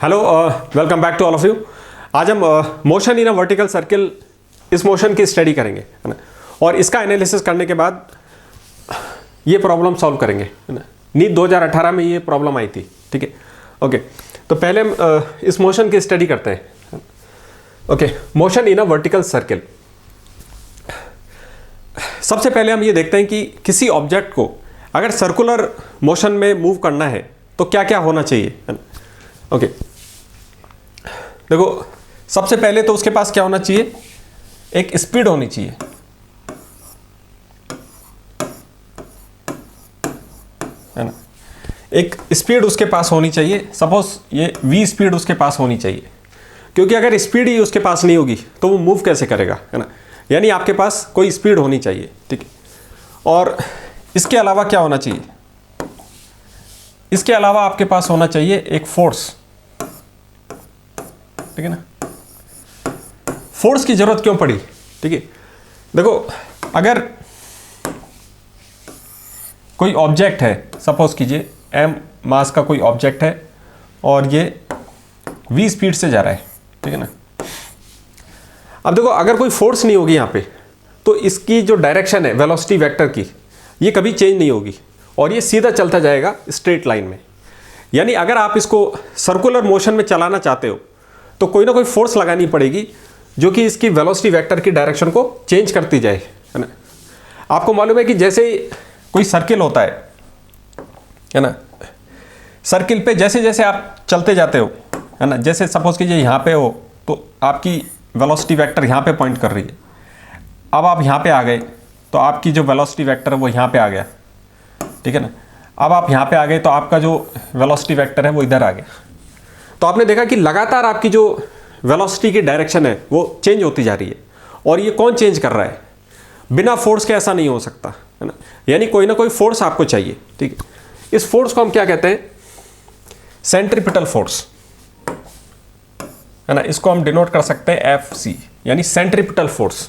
Hello, welcome back to all of you. आज हम motion in a vertical circle, इस motion की study करेंगे, है ना। और इसका एनालिसिस करने के बाद ये प्रॉब्लम सॉल्व करेंगे, है ना। नीट 2018 में ये प्रॉब्लम आई थी, ठीक है। ओके, तो पहले हम इस मोशन की स्टडी करते हैं। Okay, motion in a vertical circle. सबसे पहले हम ये देखते हैं कि किसी ऑब्जेक्ट को अगर सर्कुलर मोशन में मूव करना है तो क्या क्या होना चाहिए, है ना। ओके, देखो सबसे पहले तो उसके पास क्या होना चाहिए, एक स्पीड होनी चाहिए, है ना। एक स्पीड उसके पास होनी चाहिए। सपोज ये v स्पीड उसके पास होनी चाहिए, क्योंकि अगर स्पीड ही उसके पास नहीं होगी तो वो मूव कैसे करेगा, है ना। यानी आपके पास कोई स्पीड होनी चाहिए, ठीक है। और इसके अलावा क्या होना चाहिए, इसके अलावा आपके पास होना चाहिए एक फोर्स, ठीक है ना। फोर्स की जरूरत क्यों पड़ी, ठीक है। देखो अगर कोई ऑब्जेक्ट है, सपोज कीजिए m मास का कोई ऑब्जेक्ट है और ये v स्पीड से जा रहा है, ठीक है ना। अब देखो अगर कोई फोर्स नहीं होगी यहाँ पे तो इसकी जो डायरेक्शन है वेलोसिटी वेक्टर की, ये कभी चेंज नहीं होगी और ये सीधा चलता जाएगा स्ट्रेट लाइन में। यानी अगर आप इसको सर्कुलर मोशन में चलाना चाहते हो तो कोई ना कोई फोर्स लगानी पड़ेगी जो कि इसकी वेलोसिटी वेक्टर की डायरेक्शन को चेंज करती जाए, है ना। आपको मालूम है कि जैसे कोई सर्किल होता है ना, सर्किल पे जैसे जैसे आप चलते जाते हो, है ना, जैसे सपोज कीजिए यहाँ पे हो तो आपकी वेलोसिटी वेक्टर यहाँ पे पॉइंट कर रही है। अब आप यहाँ पे आ गए तो आपकी जो वेलोसिटी वेक्टर है वो यहाँ पे आ गया, ठीक है ना। अब आप यहाँ पे आ गए तो आपका जो वेलोसिटी वेक्टर है वो इधर आ गया। तो आपने देखा कि लगातार आपकी जो वेलोसिटी की डायरेक्शन है वो चेंज होती जा रही है। और ये कौन चेंज कर रहा है, बिना फोर्स के ऐसा नहीं हो सकता, है ना। यानी कोई ना कोई फोर्स आपको चाहिए, ठीक है। इस फोर्स को हम क्या कहते हैं, सेंट्रीपिटल फोर्स, है ना। इसको हम डिनोट कर सकते हैं FC, यानी सेंट्रीपिटल फोर्स।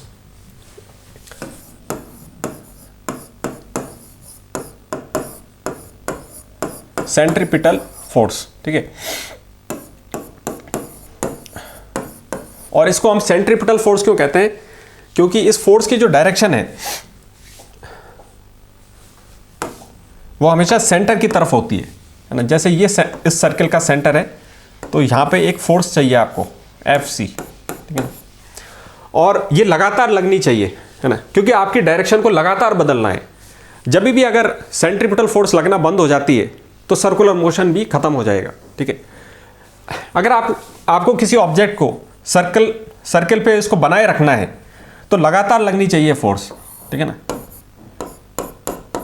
सेंट्रीपिटल फोर्स, ठीक है। और इसको हम सेंट्रीपिटल फोर्स क्यों कहते हैं, क्योंकि इस फोर्स की जो डायरेक्शन है वो हमेशा सेंटर की तरफ होती है ना। जैसे ये इस सर्किल का सेंटर है तो यहां पे एक फोर्स चाहिए आपको FC, ठीक है। और ये लगातार लगनी चाहिए, है ना, क्योंकि आपकी डायरेक्शन को लगातार बदलना है। जब भी अगर सेंट्रीपिटल फोर्स लगना बंद हो जाती है तो सर्कुलर मोशन भी खत्म हो जाएगा, ठीक है। अगर आपको किसी ऑब्जेक्ट को सर्किल पे इसको बनाए रखना है तो लगातार लगनी चाहिए फोर्स, ठीक है ना।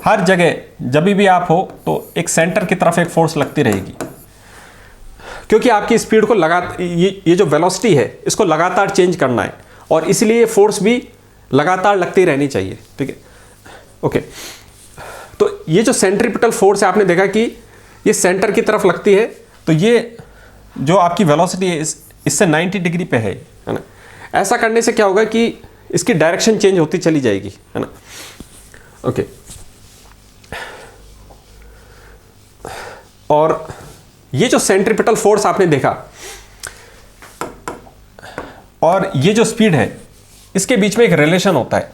हर जगह जब भी आप हो तो एक सेंटर की तरफ एक फोर्स लगती रहेगी, क्योंकि आपकी स्पीड को ये जो वेलोसिटी है इसको लगातार चेंज करना है और इसलिए फोर्स भी लगातार लगती रहनी चाहिए, ठीक है। ओके, तो ये जो सेंट्रीपिटल फोर्स है आपने देखा कि ये सेंटर की तरफ लगती है, तो ये जो आपकी वेलोसिटी है इससे 90 डिग्री पे है ना। ऐसा करने से क्या होगा कि इसकी डायरेक्शन चेंज होती चली जाएगी, है ना। ओके, और ये जो सेंट्रीपिटल फोर्स आपने देखा और ये जो स्पीड है इसके बीच में एक रिलेशन होता है।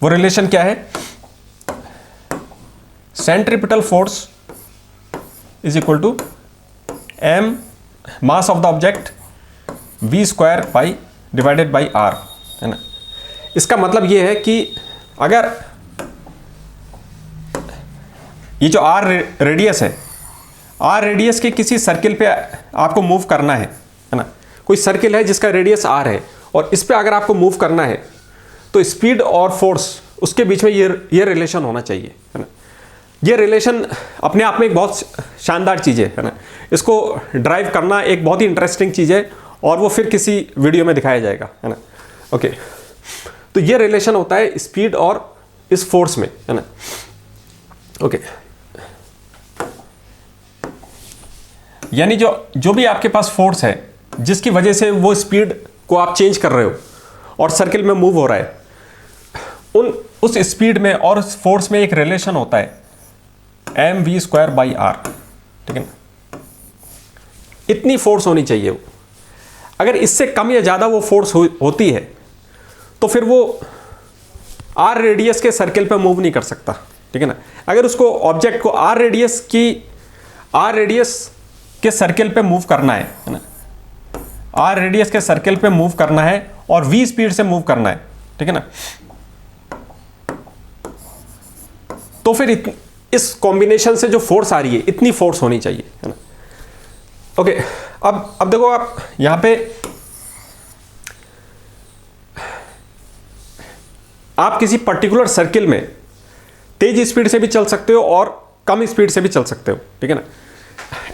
वो रिलेशन क्या है, centripetal force is equal to m mass of the object v square by divided by r, है ना। इसका मतलब ये है कि अगर ये जो r रेडियस है, r रेडियस के किसी सर्किल पे आपको मूव करना है ना। कोई सर्किल है जिसका रेडियस r है और इस पे अगर आपको मूव करना है तो स्पीड और फोर्स उसके बीच में ये रिलेशन होना चाहिए, है ना। ये रिलेशन अपने आप में एक बहुत शानदार चीज़ है ना। इसको ड्राइव करना एक बहुत ही इंटरेस्टिंग चीज़ है और वो फिर किसी वीडियो में दिखाया जाएगा, है ना। ओके, तो ये रिलेशन होता है स्पीड और इस फोर्स में, है ना। ओके, यानी जो भी आपके पास फोर्स है जिसकी वजह से वो स्पीड को आप चेंज कर रहे हो और सर्किल में मूव हो रहा है, उस स्पीड में और उस फोर्स में एक रिलेशन होता है mv स्क्वायर बाई r, ठीक है ना। इतनी फोर्स होनी चाहिए। वो अगर इससे कम या ज़्यादा वो फोर्स होती है तो फिर वो आर रेडियस के सर्किल पे मूव नहीं कर सकता, ठीक है ना। अगर उसको ऑब्जेक्ट को आर रेडियस के सर्किल पे मूव करना है ना, आर रेडियस के सर्किल पे मूव करना है और v स्पीड से मूव करना है, ठीक है ना, तो फिर इस कॉम्बिनेशन से जो फोर्स आ रही है इतनी फोर्स होनी चाहिए, है ना। ओके, अब देखो आप यहां पे आप किसी पर्टिकुलर सर्किल में तेज स्पीड से भी चल सकते हो और कम स्पीड से भी चल सकते हो, ठीक है ना।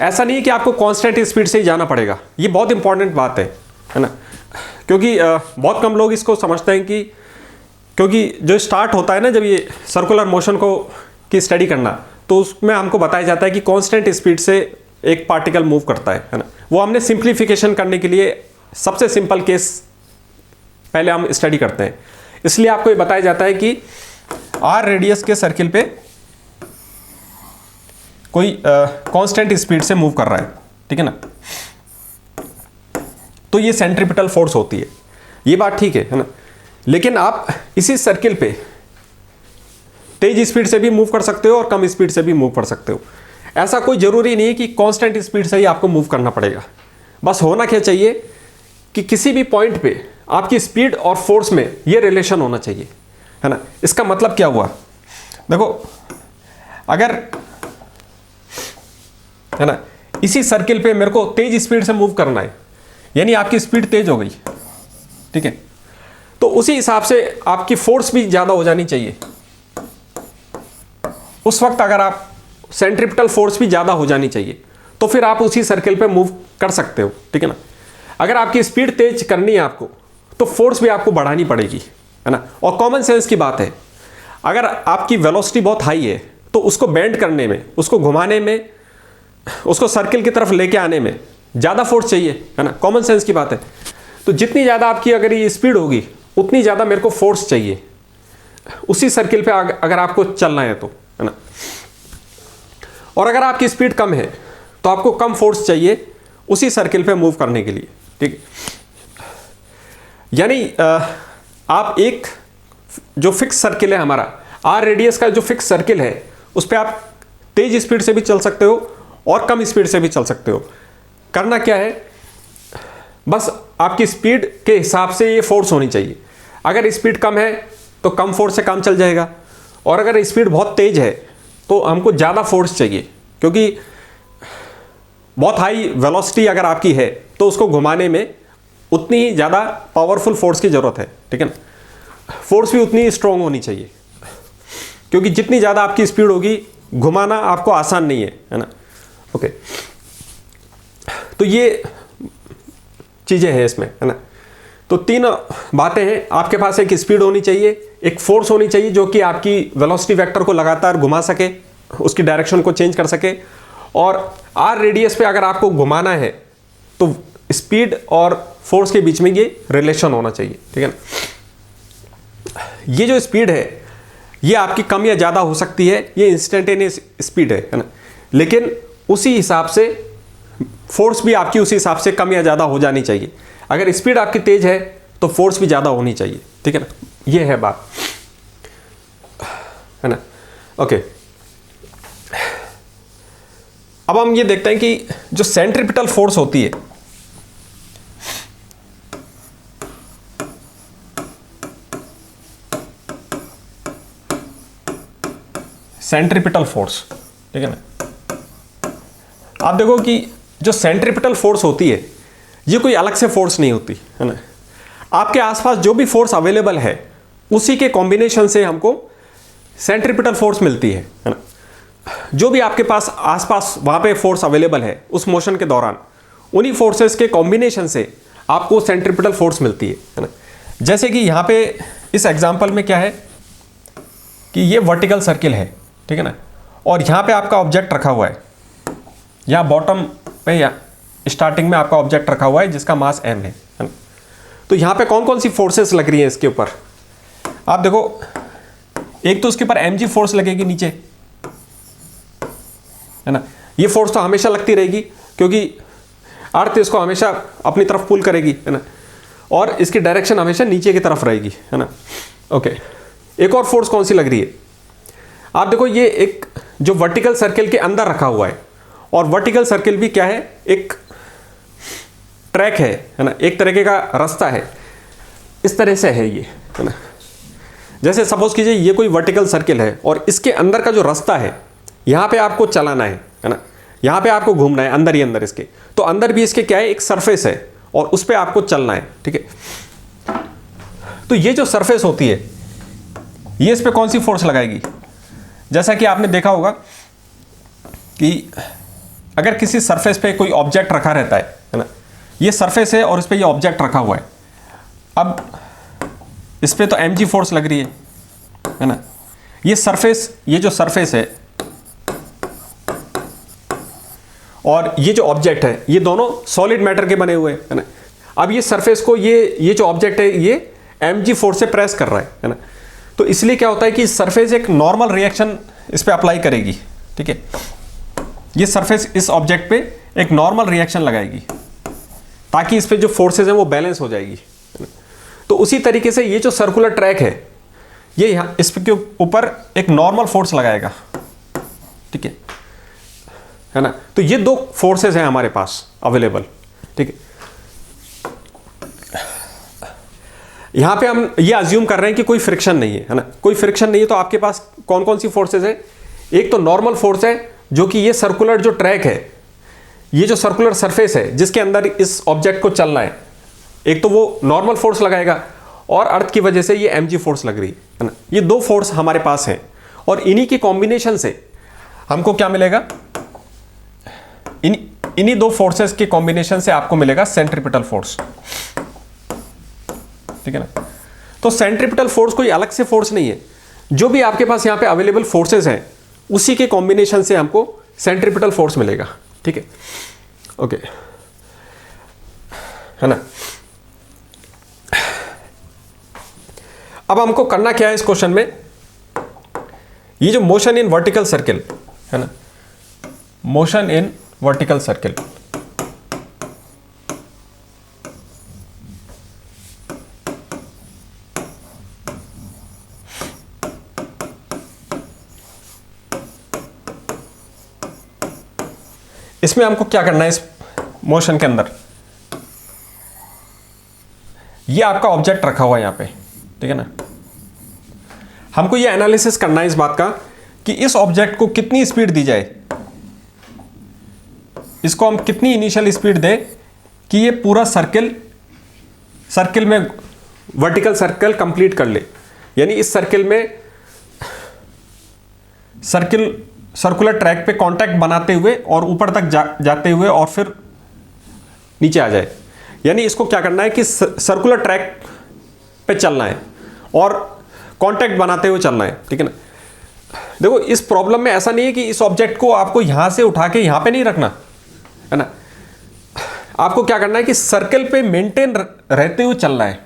ऐसा नहीं है कि आपको कांस्टेंट स्पीड से ही जाना पड़ेगा, ये बहुत इंपॉर्टेंट बात है ना, क्योंकि बहुत कम लोग इसको समझते हैं कि क्योंकि जो स्टार्ट होता है ना जब ये सर्कुलर मोशन की स्टडी करना, तो उसमें हमको बताया जाता है कि कांस्टेंट स्पीड से एक पार्टिकल मूव करता है ना। वो हमने सिंप्लीफिकेशन करने के लिए सबसे सिंपल केस पहले हम स्टडी करते हैं, इसलिए आपको ये बताया जाता है कि आर रेडियस के सर्किल पे कोई कांस्टेंट स्पीड से मूव कर रहा है, ठीक है ना, तो ये सेंट्रीपिटल फोर्स होती है, ये बात ठीक है ना। लेकिन आप इसी सर्किल पे तेज स्पीड से भी मूव कर सकते हो और कम स्पीड से भी मूव कर सकते हो। ऐसा कोई जरूरी नहीं है कि कांस्टेंट स्पीड से ही आपको मूव करना पड़ेगा। बस होना क्या चाहिए कि किसी भी पॉइंट पे आपकी स्पीड और फोर्स में ये रिलेशन होना चाहिए, है ना। इसका मतलब क्या हुआ, देखो अगर, है ना, इसी सर्किल पे मेरे को तेज स्पीड से मूव करना है, यानी आपकी स्पीड तेज हो गई, ठीक है, तो उसी हिसाब से आपकी फोर्स भी ज्यादा हो जानी चाहिए। उस वक्त अगर आप सेंट्रीपिटल फोर्स भी ज्यादा हो जानी चाहिए, तो फिर आप उसी सर्किल पे मूव कर सकते हो, ठीक है ना। अगर आपकी स्पीड तेज करनी है आपको, तो फोर्स भी आपको बढ़ानी पड़ेगी, है ना। और कॉमन सेंस की बात है, अगर आपकी वेलोसिटी बहुत हाई है तो उसको बेंड करने में, उसको घुमाने में, उसको सर्किल की तरफ लेके आने में ज़्यादा फोर्स चाहिए, है ना। कॉमन सेंस की बात है। तो जितनी ज़्यादा आपकी अगर ये स्पीड होगी उतनी ज़्यादा मेरे को फोर्स चाहिए उसी सर्किल पे अगर आपको चलना है तो, है ना। और अगर आपकी स्पीड कम है तो आपको कम फोर्स चाहिए उसी सर्किल पे मूव करने के लिए, ठीक है। यानी आप एक जो फिक्स सर्किल है हमारा आर रेडियस का, जो फिक्स सर्किल है उस पर आप तेज स्पीड से भी चल सकते हो और कम स्पीड से भी चल सकते हो। करना क्या है, बस आपकी स्पीड के हिसाब से ये फोर्स होनी चाहिए। अगर स्पीड कम है तो कम फोर्स से काम चल जाएगा, और अगर स्पीड बहुत तेज है तो हमको ज़्यादा फोर्स चाहिए, क्योंकि बहुत हाई वेलोसिटी अगर आपकी है तो उसको घुमाने में उतनी ही ज़्यादा पावरफुल फोर्स की ज़रूरत है, ठीक है ना। फोर्स भी उतनी ही स्ट्रॉन्ग होनी चाहिए, क्योंकि जितनी ज़्यादा आपकी स्पीड होगी घुमाना आपको आसान नहीं है ना। ओके, तो ये चीज़ें हैं इसमें, है ना। तो तीन बातें हैं, आपके पास एक स्पीड होनी चाहिए, एक फोर्स होनी चाहिए जो कि आपकी वेलोसिटी वेक्टर को लगातार घुमा सके, उसकी डायरेक्शन को चेंज कर सके, और आर रेडियस पे अगर आपको घुमाना है तो स्पीड और फोर्स के बीच में ये रिलेशन होना चाहिए, ठीक है ना। ये जो स्पीड है ये आपकी कम या ज़्यादा हो सकती है, ये इंस्टेंटेनियस स्पीड है ना, लेकिन उसी हिसाब से फोर्स भी आपकी उसी हिसाब से कम या ज़्यादा हो जानी चाहिए। अगर स्पीड आपकी तेज है तो फोर्स भी ज़्यादा होनी चाहिए, ठीक है ना। ये है बात, है ना। ओके, अब हम ये देखते हैं कि जो सेंट्रीपिटल फोर्स होती है, सेंट्रीपिटल फोर्स, ठीक है ना। आप देखो कि जो सेंट्रीपिटल फोर्स होती है ये कोई अलग से फोर्स नहीं होती, है ना। आपके आसपास जो भी फोर्स अवेलेबल है उसी के कॉम्बिनेशन से हमको सेंट्रीपिटल फोर्स मिलती है ना। जो भी आपके पास आसपास वहाँ पे फोर्स अवेलेबल है उस मोशन के दौरान, उन्हीं फोर्सेस के कॉम्बिनेशन से आपको सेंट्रीपिटल फोर्स मिलती है ना। जैसे कि यहाँ पे इस एग्जांपल में क्या है कि ये वर्टिकल सर्किल है, ठीक है ना, और यहाँ पे आपका ऑब्जेक्ट रखा हुआ है, यहाँ बॉटम पे या स्टार्टिंग में आपका ऑब्जेक्ट रखा हुआ है जिसका मास m है ना। तो यहाँ पे कौन कौन सी फोर्सेस लग रही हैं इसके ऊपर, आप देखो। एक तो उसके ऊपर mg फोर्स लगेगी नीचे, है ना। ये फोर्स तो हमेशा लगती रहेगी, क्योंकि अर्थ इसको हमेशा अपनी तरफ पुल करेगी, है ना, और इसकी डायरेक्शन हमेशा नीचे की तरफ रहेगी, है ना। ओके, एक और फोर्स कौन सी लग रही है, आप देखो ये एक जो वर्टिकल सर्किल के अंदर रखा हुआ है, और वर्टिकल सर्किल भी क्या है, एक ट्रैक है ना, एक तरीके का रास्ता है, इस तरह से है ये, है ना। जैसे सपोज कीजिए ये कोई वर्टिकल सर्किल है और इसके अंदर का जो रास्ता है यहाँ पे आपको चलाना है ना, यहाँ पे आपको घूमना है अंदर ही अंदर इसके, तो अंदर भी इसके क्या है, एक सरफेस है और उस पर आपको चलना है, ठीक है। तो ये जो सरफेस होती है ये इस पर कौन सी फोर्स लगाएगी, जैसा कि आपने देखा होगा कि अगर किसी सरफेस पे कोई ऑब्जेक्ट रखा रहता है ना, ये सरफेस है और इस पर ये ऑब्जेक्ट रखा हुआ है, अब इस पर तो mg फोर्स लग रही है ना, ये सरफेस, ये जो सरफेस है और ये जो ऑब्जेक्ट है ये दोनों सॉलिड मैटर के बने हुए हैं, है ना। अब ये सरफेस को ये जो ऑब्जेक्ट है ये mg फोर्स से प्रेस कर रहा है ना, तो इसलिए क्या होता है कि सरफेस एक नॉर्मल रिएक्शन इस पे अप्लाई करेगी, ठीक है। ये सरफेस इस ऑब्जेक्ट पे एक नॉर्मल रिएक्शन लगाएगी ताकि इस पे जो फोर्सेज हैं वो बैलेंस हो जाएगी। तो उसी तरीके से ये जो सर्कुलर ट्रैक है ये यहाँ इस के ऊपर एक नॉर्मल फोर्स लगाएगा, ठीक है ना। तो ये दो फोर्सेस हैं हमारे पास अवेलेबल, ठीक है। यहां पे हम ये अज्यूम कर रहे हैं कि कोई फ्रिक्शन नहीं है ना, कोई फ्रिक्शन नहीं है, तो आपके पास कौन कौन सी फोर्सेस है, एक तो नॉर्मल फोर्स है जो कि ये सर्कुलर जो ट्रैक है, ये जो सर्कुलर सरफेस है जिसके अंदर इस ऑब्जेक्ट को चलना है, एक तो वो नॉर्मल फोर्स लगाएगा और अर्थ की वजह से ये mg फोर्स लग रही है ना। ये दो फोर्स हमारे पास हैं और इन्हीं के कॉम्बिनेशन से हमको क्या मिलेगा, इन्हीं दो फोर्सेस के कॉम्बिनेशन से आपको मिलेगा सेंट्रीपिटल फोर्स, ठीक है ना। तो सेंट्रीपिटल फोर्स कोई अलग से फोर्स नहीं है, जो भी आपके पास यहां पे अवेलेबल फोर्सेस हैं उसी के कॉम्बिनेशन से हमको सेंट्रीपिटल फोर्स मिलेगा, ठीक है। ओके, है ना। अब हमको करना क्या है इस क्वेश्चन में, ये जो मोशन इन वर्टिकल सर्किल है ना, मोशन इन वर्टिकल सर्किल, इसमें हमको क्या करना है, इस मोशन के अंदर ये आपका ऑब्जेक्ट रखा हुआ है यहां पे, ठीक है ना। हमको ये एनालिसिस करना है इस बात का कि इस ऑब्जेक्ट को कितनी स्पीड दी जाए, इसको हम कितनी इनिशियल स्पीड दें कि ये पूरा सर्किल में वर्टिकल सर्कल कंप्लीट कर ले, यानी इस सर्किल में सर्कुलर ट्रैक पे कांटेक्ट बनाते हुए और ऊपर तक जाते हुए और फिर नीचे आ जाए। यानी इसको क्या करना है कि सर्कुलर ट्रैक पे चलना है और कांटेक्ट बनाते हुए चलना है, ठीक है ना। देखो इस प्रॉब्लम में ऐसा नहीं है कि इस ऑब्जेक्ट को आपको यहां से उठा के यहां पे नहीं रखना है ना, आपको क्या करना है कि सर्कल पे मेंटेन रहते हुए चलना है,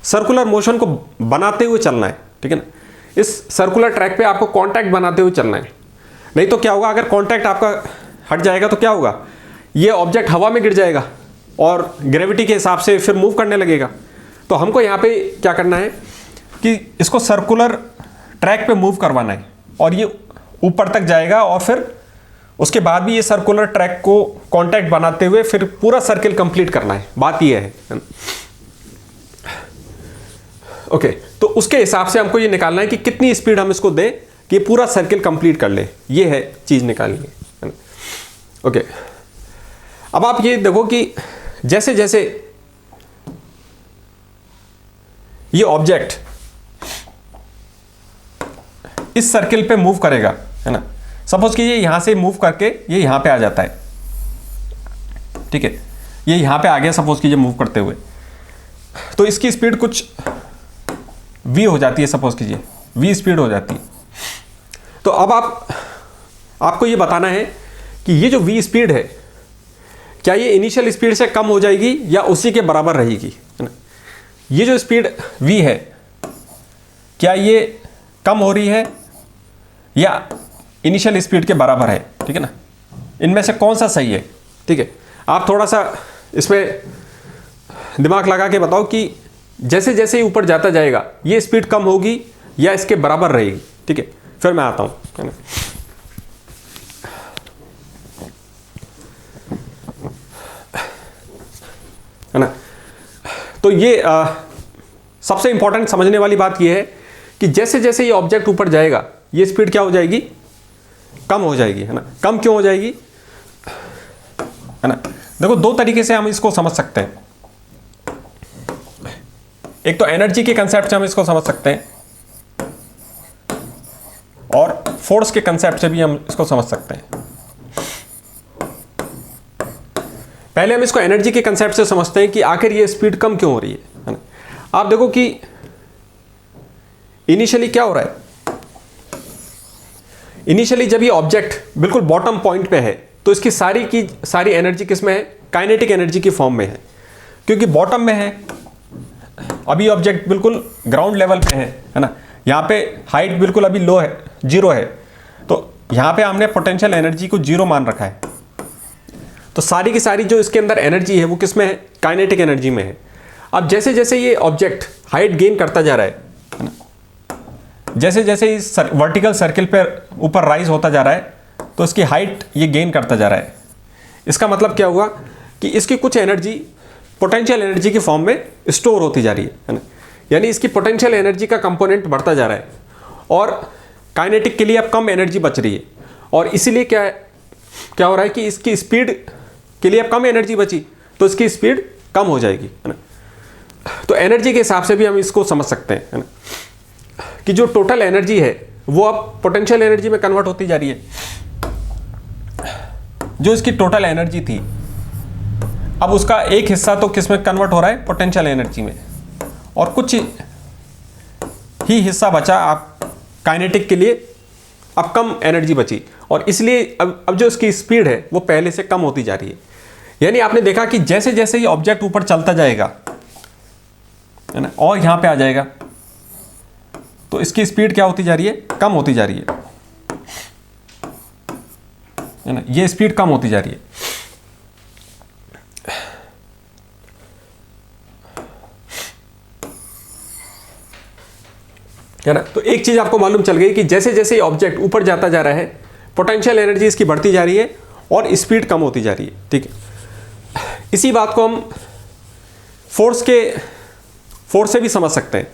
सर्कुलर मोशन को बनाते हुए चलना है, ठीक है ना। इस सर्कुलर ट्रैक पे आपको कांटेक्ट बनाते हुए चलना है, नहीं तो क्या होगा, अगर कांटेक्ट आपका हट जाएगा तो क्या होगा, ये ऑब्जेक्ट हवा में गिर जाएगा और ग्रेविटी के हिसाब से फिर मूव करने लगेगा। तो हमको यहाँ पे क्या करना है कि इसको सर्कुलर ट्रैक पे मूव करवाना है और ये ऊपर तक जाएगा और फिर उसके बाद भी ये सर्कुलर ट्रैक को कांटेक्ट बनाते हुए फिर पूरा सर्किल कंप्लीट करना है, बात ये है। ओके, तो उसके हिसाब से हमको ये निकालना है कि कितनी स्पीड हम इसको दें कि पूरा सर्किल कंप्लीट कर ले, ये है चीज निकालनी है। ओके, अब आप ये देखो कि जैसे जैसे ये ऑब्जेक्ट इस सर्किल पे मूव करेगा, है ना, सपोज कि ये यहां से मूव करके ये यहां पे आ जाता है, ठीक है, ये यहां पे आ गया सपोज कीजिए मूव करते हुए, तो इसकी स्पीड कुछ v हो जाती है, सपोज कीजिए v स्पीड हो जाती है। तो अब आपको ये बताना है कि ये जो v स्पीड है क्या ये इनिशियल स्पीड से कम हो जाएगी या उसी के बराबर रहेगी, है ना। ये जो स्पीड v है क्या ये कम हो रही है या इनिशियल स्पीड के बराबर है, ठीक है ना, इनमें से कौन सा सही है, ठीक है। आप थोड़ा सा इसमें दिमाग लगा के बताओ कि जैसे जैसे ही ऊपर जाता जाएगा ये स्पीड कम होगी या इसके बराबर रहेगी। ठीक है, फिर मैं आता हूँ, है ना। है ना, तो ये सबसे इंपॉर्टेंट समझने वाली बात ये है कि जैसे जैसे ये ऑब्जेक्ट ऊपर जाएगा ये स्पीड क्या हो जाएगी, कम हो जाएगी, है ना। कम क्यों हो जाएगी, है ना। देखो दो तरीके से हम इसको समझ सकते हैं। एक तो एनर्जी के कंसेप्ट से हम इसको समझ सकते हैं और फोर्स के कंसेप्ट से भी हम इसको समझ सकते हैं। पहले हम इसको एनर्जी के कंसेप्ट से समझते हैं कि आखिर ये स्पीड कम क्यों हो रही है ना। आप देखो कि इनिशियली क्या हो रहा है, इनिशियली जब ये ऑब्जेक्ट बिल्कुल बॉटम पॉइंट पे है तो इसकी सारी की सारी एनर्जी किस में है, काइनेटिक एनर्जी की फॉर्म में है, क्योंकि बॉटम में है। अभी ऑब्जेक्ट बिल्कुल ग्राउंड लेवल पे है ना। यहाँ पे हाइट बिल्कुल अभी लो है, 0 है, तो यहाँ पे हमने पोटेंशियल एनर्जी को 0 मान रखा है। तो सारी की सारी जो इसके अंदर एनर्जी है वो किस में है, काइनेटिक एनर्जी में है। अब जैसे जैसे ये ऑब्जेक्ट हाइट गेन करता जा रहा है ना, जैसे जैसे इस वर्टिकल सर्किल पे ऊपर राइज होता जा रहा है तो इसकी हाइट ये गेन करता जा रहा है। इसका मतलब क्या हुआ कि इसकी कुछ एनर्जी पोटेंशियल एनर्जी की फॉर्म में स्टोर होती जा रही है ना। यानी इसकी पोटेंशियल एनर्जी का कंपोनेंट बढ़ता जा रहा है और काइनेटिक के लिए अब कम एनर्जी बच रही है। और इसीलिए क्या हो रहा है कि इसकी स्पीड के लिए अब कम एनर्जी बची तो इसकी स्पीड कम हो जाएगी, है ना। तो एनर्जी के हिसाब से भी हम इसको समझ सकते हैं, है ना, कि जो टोटल एनर्जी है वो अब पोटेंशियल एनर्जी में कन्वर्ट होती जा रही है। जो इसकी टोटल एनर्जी थी अब उसका एक हिस्सा तो किस में कन्वर्ट हो रहा है, पोटेंशियल एनर्जी में, और कुछ ही हिस्सा बचा आप काइनेटिक के लिए, अब कम एनर्जी बची और इसलिए अब जो इसकी स्पीड है वो पहले से कम होती जा रही है। यानी आपने देखा कि जैसे जैसे ये ऑब्जेक्ट ऊपर चलता जाएगा, है ना, और यहां पे आ जाएगा तो इसकी स्पीड क्या होती जा रही है, कम होती जा रही है ना। ये स्पीड कम होती जा रही है ना। तो एक चीज आपको मालूम चल गई कि जैसे जैसे ये ऑब्जेक्ट ऊपर जाता जा रहा है पोटेंशियल एनर्जी इसकी बढ़ती जा रही है और स्पीड कम होती जा रही है। ठीक है, इसी बात को हम फोर्स से भी समझ सकते हैं।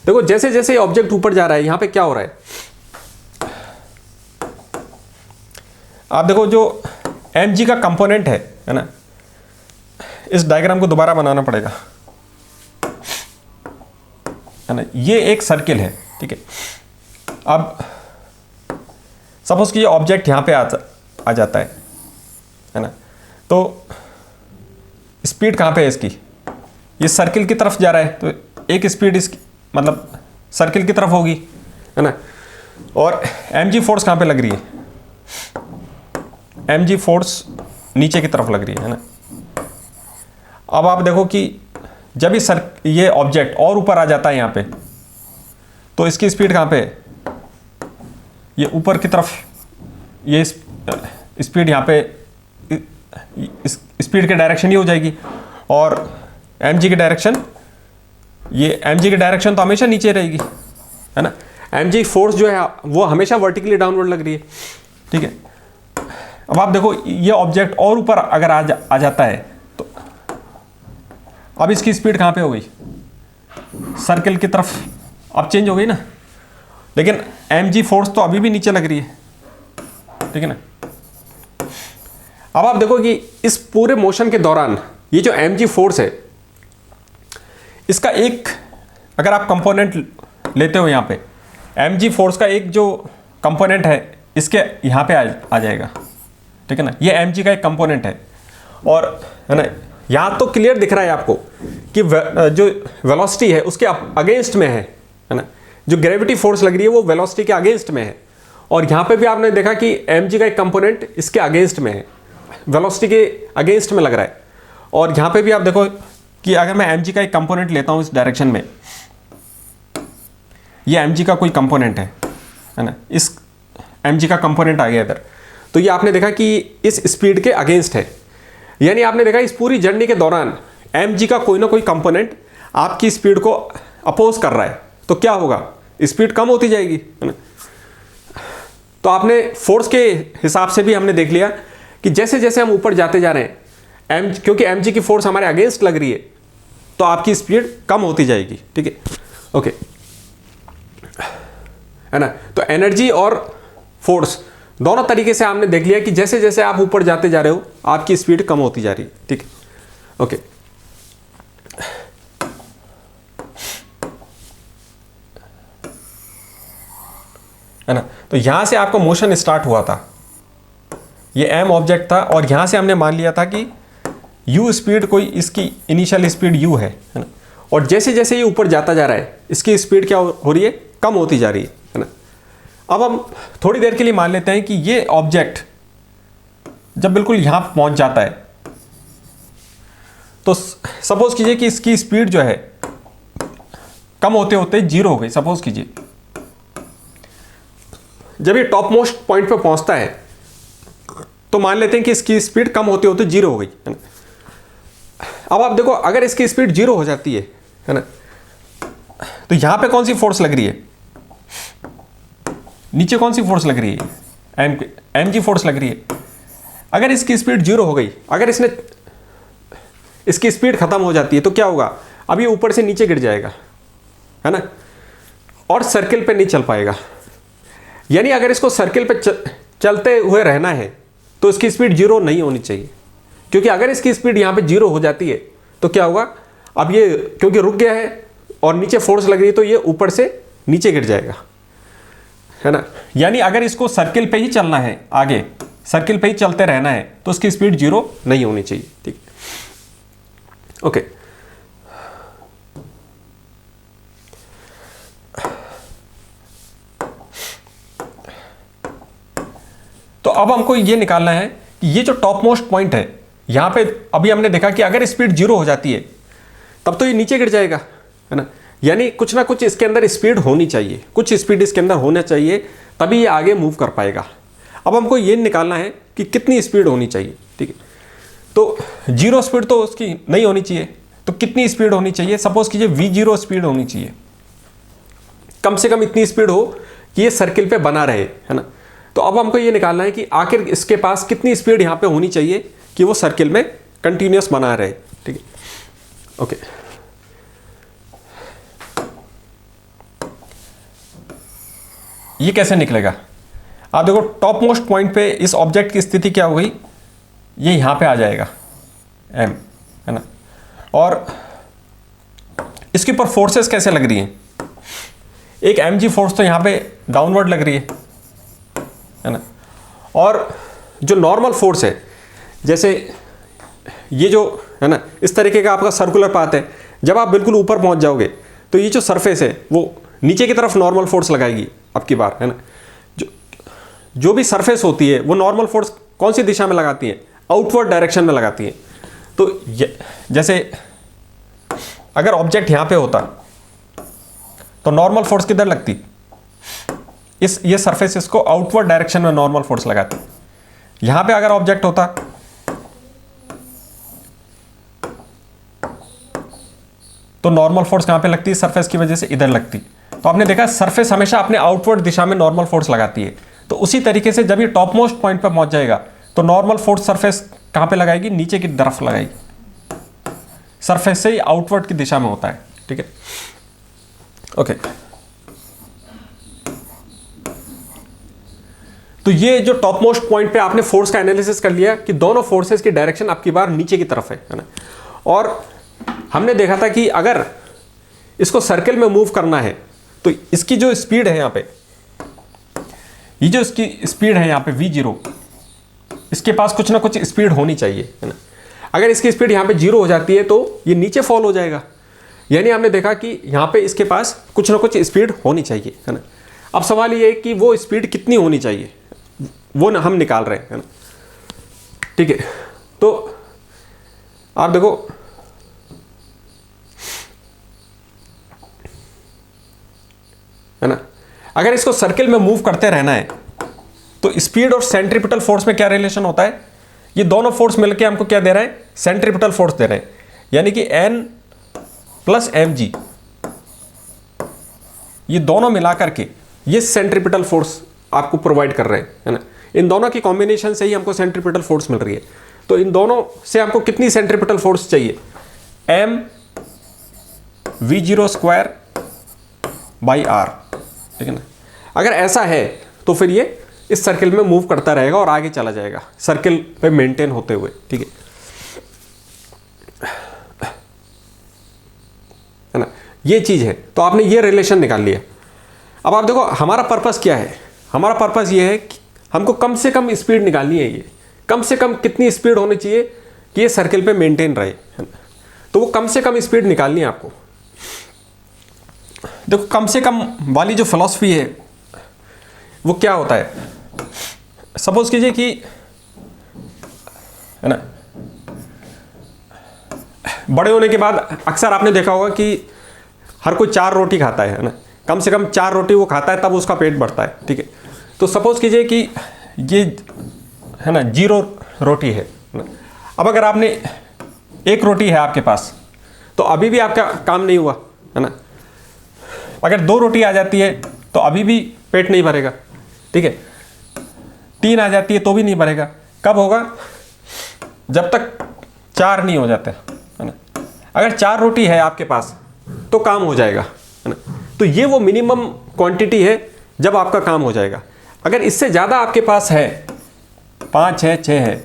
देखो जैसे जैसे ऑब्जेक्ट ऊपर जा रहा है यहां पे क्या हो रहा है, आप देखो जो mg का कंपोनेंट है ना, इस डायग्राम को दोबारा बनाना पड़ेगा, है ना। ये एक सर्किल है, ठीक है। अब सपोज कि ये ऑब्जेक्ट यहां पे आ जाता है ना, तो स्पीड कहां पे है इसकी, ये सर्किल की तरफ जा रहा है तो एक स्पीड इसकी मतलब सर्किल की तरफ होगी, है ना। और mg फोर्स कहां पे लग रही है, mg फोर्स नीचे की तरफ लग रही है ना। अब आप देखो कि जब ये ऑब्जेक्ट और ऊपर आ जाता है यहाँ पे तो इसकी स्पीड कहाँ पे है, ये ऊपर की तरफ, ये स्पीड यहाँ पे इस स्पीड के डायरेक्शन ही हो जाएगी और mg की डायरेक्शन, ये mg की डायरेक्शन तो हमेशा नीचे रहेगी, है ना। mg फोर्स जो है वो हमेशा वर्टिकली डाउनवर्ड लग रही है, ठीक है। अब आप देखो ये ऑब्जेक्ट और ऊपर अगर आ जाता है तो अब इसकी स्पीड कहाँ पे हो गई, सर्किल की तरफ अब चेंज हो गई ना, लेकिन mg फोर्स तो अभी भी नीचे लग रही है, ठीक है ना। अब आप देखो कि इस पूरे मोशन के दौरान ये जो mg फोर्स है इसका एक, अगर आप कंपोनेंट लेते हो यहाँ पे, mg फोर्स का एक जो कंपोनेंट है इसके यहाँ पे आ जाएगा, ठीक है ना। ये mg का एक कंपोनेंट है और, है ना, यहाँ तो क्लियर दिख रहा है आपको कि जो वेलोसिटी है उसके अगेंस्ट में है ना। जो ग्रेविटी फोर्स लग रही है वो वेलोसिटी के अगेंस्ट में है और यहाँ पे भी आपने देखा कि mg का एक कंपोनेंट इसके अगेंस्ट में है, वेलोसिटी के अगेंस्ट में लग रहा है। और यहाँ पे भी आप देखो कि अगर मैं mg का एक कंपोनेंट लेता हूँ इस डायरेक्शन में, ये mg का कोई कंपोनेंट है ना, इस mg का कंपोनेंट आ गया इधर, तो ये आपने देखा कि इस स्पीड के अगेंस्ट है। यानी आपने देखा इस पूरी जर्नी के दौरान mg का कोई ना कोई कंपोनेंट आपकी स्पीड को अपोज कर रहा है, तो क्या होगा, स्पीड कम होती जाएगी, है ना। तो आपने फोर्स के हिसाब से भी हमने देख लिया कि जैसे जैसे हम ऊपर जाते जा रहे हैं क्योंकि mg की फोर्स हमारे अगेंस्ट लग रही है तो आपकी स्पीड कम होती जाएगी, ठीक है, ओके, है ना। तो एनर्जी और फोर्स दोनों तरीके से हमने देख लिया कि जैसे जैसे आप ऊपर जाते जा रहे हो आपकी स्पीड कम होती जा रही है, ठीक है, ओके। है ना। तो यहां से आपका मोशन स्टार्ट हुआ था, ये m ऑब्जेक्ट था और यहां से हमने मान लिया था कि u स्पीड कोई इसकी इनिशियल स्पीड u है ना। और जैसे जैसे ये ऊपर जाता जा रहा है इसकी स्पीड क्या हो रही है, कम होती जा रही है ना। अब हम थोड़ी देर के लिए मान लेते हैं कि ये ऑब्जेक्ट जब बिल्कुल यहां पहुंच जाता है तो सपोज कीजिए कि इसकी स्पीड जो है कम होते होते 0 हो गई। सपोज कीजिए जब ये टॉप मोस्ट पॉइंट पे पहुंचता है तो मान लेते हैं कि इसकी स्पीड कम होते होते 0 हो गई, है ना। अब आप देखो अगर इसकी स्पीड 0 हो जाती है ना, तो यहां पे कौन सी फोर्स लग रही है, नीचे कौन सी फोर्स लग रही है, एम जी फोर्स लग रही है। अगर इसकी स्पीड 0 हो गई, अगर इसकी स्पीड खत्म हो जाती है तो क्या होगा, अब ये ऊपर से नीचे गिर जाएगा, है ना, और सर्किल पे नहीं चल पाएगा। यानी अगर इसको सर्किल पे चलते हुए रहना है तो इसकी स्पीड 0 नहीं होनी चाहिए, क्योंकि अगर इसकी स्पीड यहाँ पे 0 हो जाती है तो क्या होगा, अब ये क्योंकि रुक गया है और नीचे फोर्स लग रही है तो ये ऊपर से नीचे गिर जाएगा, है ना। यानी अगर इसको सर्किल पे ही चलना है, आगे सर्किल पे ही चलते रहना है तो उसकी स्पीड 0 नहीं होनी चाहिए, ठीक, ओके। तो अब हमको ये निकालना है कि ये जो टॉप मोस्ट पॉइंट है यहां पे अभी हमने देखा कि अगर स्पीड 0 हो जाती है तब तो ये नीचे गिर जाएगा, है ना। यानी कुछ ना कुछ इसके अंदर स्पीड होनी चाहिए, कुछ स्पीड इसके अंदर होना चाहिए तभी ये आगे मूव कर पाएगा। अब हमको ये निकालना है कि कितनी स्पीड होनी चाहिए, ठीक है। तो 0 स्पीड तो उसकी नहीं होनी चाहिए, तो कितनी स्पीड होनी चाहिए, सपोज कीजिए v0 स्पीड होनी चाहिए, कम से कम इतनी स्पीड हो कि ये सर्किल पे बना रहे, है ना। तो अब हमको ये निकालना है कि आखिर इसके पास कितनी स्पीड यहाँ पे होनी चाहिए कि वो सर्किल में कंटिन्यूअस बना रहे, ठीक है, ओके। ये कैसे निकलेगा, आप देखो टॉप मोस्ट पॉइंट पे इस ऑब्जेक्ट की स्थिति क्या हो गई, ये यहाँ पे आ जाएगा m, है ना। और इसके ऊपर फोर्सेस कैसे लग रही हैं, एक mg फोर्स तो यहाँ पे डाउनवर्ड लग रही है ना। और जो नॉर्मल फोर्स है, जैसे ये जो है ना इस तरीके का आपका सर्कुलर पाथ है, जब आप बिल्कुल ऊपर पहुंच जाओगे तो ये जो सरफेस है वो नीचे की तरफ नॉर्मल फोर्स लगाएगी अब की बार, है ना। जो भी सरफेस होती है वो नॉर्मल फोर्स कौन सी दिशा में लगाती है, आउटवर्ड डायरेक्शन में लगाती है। तो जैसे अगर ऑब्जेक्ट यहाँ पे होता तो नॉर्मल फोर्स किधर लगती, ये सरफेस इसको आउटवर्ड डायरेक्शन में नॉर्मल फोर्स लगाती। यहां पे अगर ऑब्जेक्ट होता तो नॉर्मल फोर्स कहां पे लगती, सरफेस की वजह से इधर लगती। तो आपने देखा सरफेस हमेशा अपने आउटवर्ड दिशा में नॉर्मल फोर्स लगाती है। तो उसी तरीके से जब ये टॉप मोस्ट पॉइंट पर पहुंच जाएगा तो नॉर्मल फोर्स सरफेस कहां पे लगाएगी, नीचे की तरफ लगाएगी, सरफेस से ही आउटवर्ड की दिशा में होता है, ठीक है, ओके। तो ये जो टॉप मोस्ट पॉइंट पे आपने फोर्स का एनालिसिस कर लिया कि दोनों फोर्सेस की डायरेक्शन आपकी बार नीचे की तरफ है ना। और हमने देखा था कि अगर इसको सर्कल में मूव करना है तो इसकी जो स्पीड है यहाँ पे, ये जो इसकी स्पीड है यहाँ पे v0, इसके पास कुछ ना कुछ स्पीड होनी चाहिए, है ना। अगर इसकी स्पीड यहाँ पे 0 हो जाती है तो ये नीचे फॉल हो जाएगा। यानी हमने देखा कि यहाँ पे इसके पास कुछ ना कुछ स्पीड होनी चाहिए, है ना। अब सवाल ये है कि वो स्पीड कितनी होनी चाहिए, वो हम निकाल रहे हैं, है ना, ठीक है। तो आप देखो है ना, अगर इसको सर्किल में मूव करते रहना है तो स्पीड और सेंट्रीपिटल फोर्स में क्या रिलेशन होता है, ये दोनों फोर्स मिलके हमको क्या दे रहे हैं, सेंट्रीपिटल फोर्स दे रहे हैं, यानी कि N प्लस mg, ये दोनों मिला करके ये सेंट्रीपिटल फोर्स आपको प्रोवाइड कर रहे हैं, है ना। इन दोनों की कॉम्बिनेशन से ही हमको सेंट्रीपिटल फोर्स मिल रही है। तो इन दोनों से हमको कितनी सेंट्रीपिटल फोर्स चाहिए, m v0 square by r, ठीक है ना। अगर ऐसा है तो फिर ये इस सर्किल में मूव करता रहेगा और आगे चला जाएगा सर्किल पे मेंटेन होते हुए, ठीक है ना। ये चीज़ है, तो आपने ये रिलेशन निकाल लिया। अब आप देखो हमारा पर्पस क्या है, हमारा पर्पस ये है कि हमको कम से कम स्पीड निकालनी है। ये कम से कम कितनी स्पीड होनी चाहिए कि ये सर्किल पे मेंटेन रहे, है ना। तो वो कम से कम स्पीड निकालनी है आपको। देखो कम से कम वाली जो फिलॉसफी है वो क्या होता है, सपोज कीजिए कि, है ना, बड़े होने के बाद अक्सर आपने देखा होगा कि हर कोई 4 रोटी खाता है ना, कम से कम 4 रोटी वो खाता है तब उसका पेट बढ़ता है, ठीक है। तो सपोज कीजिए कि ये, है ना, 0 रोटी है ना। अब अगर आपने 1 रोटी है आपके पास तो अभी भी आपका काम नहीं हुआ, है ना। अगर 2 रोटी आ जाती है तो अभी भी पेट नहीं भरेगा, ठीक है। 3 आ जाती है तो भी नहीं भरेगा। कब होगा, जब तक 4 नहीं हो जाते, है ना। अगर 4 रोटी है आपके पास तो काम हो जाएगा, है ना। तो ये वो मिनिमम क्वांटिटी है जब आपका काम हो जाएगा। अगर इससे ज़्यादा आपके पास है, 5 है, 6 है,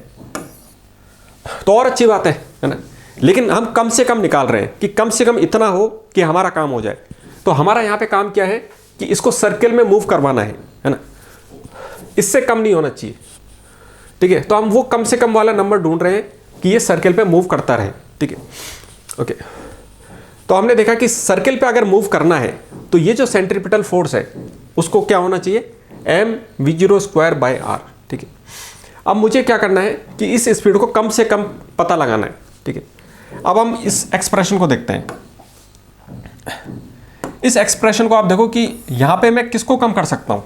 तो और अच्छी बात है ना। लेकिन हम कम से कम निकाल रहे हैं कि कम से कम इतना हो कि हमारा काम हो जाए। तो हमारा यहाँ पे काम क्या है कि इसको सर्किल में मूव करवाना है ना। इससे कम नहीं होना चाहिए, ठीक है। तो हम वो कम से कम वाला नंबर ढूंढ रहे हैं कि ये सर्किल पे मूव करता रहे, ठीक है, ओके। तो हमने देखा कि सर्किल पे अगर मूव करना है तो ये जो सेंट्रीपिटल फोर्स है उसको क्या होना चाहिए, m v0 square by r, ठीक है। अब मुझे क्या करना है कि इस स्पीड को कम से कम पता लगाना है, ठीक है। अब हम इस एक्सप्रेशन को देखते हैं। इस एक्सप्रेशन को आप देखो कि यहाँ पे मैं किसको कम कर सकता हूँ,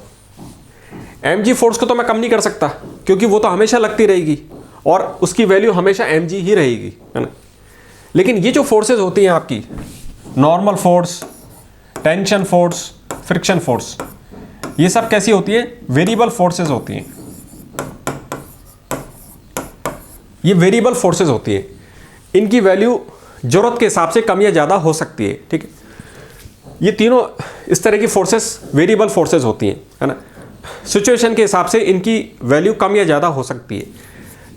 mg फोर्स को तो मैं कम नहीं कर सकता क्योंकि वो तो हमेशा लगती रहेगी और उसकी वैल्यू हमेशा mg ही रहेगी, है ना। लेकिन ये जो फोर्सेस होती हैं आपकी, normal force, tension force, friction force, ये सब कैसी होती है, वेरिएबल फोर्सेस होती हैं। ये वेरिएबल फोर्सेस होती हैं, इनकी वैल्यू जरूरत के हिसाब से कम या ज़्यादा हो सकती है, ठीक है। ये तीनों इस तरह की फोर्सेस वेरिएबल फोर्सेस होती हैं, है ना। सिचुएशन के हिसाब से इनकी वैल्यू कम या ज़्यादा हो सकती है,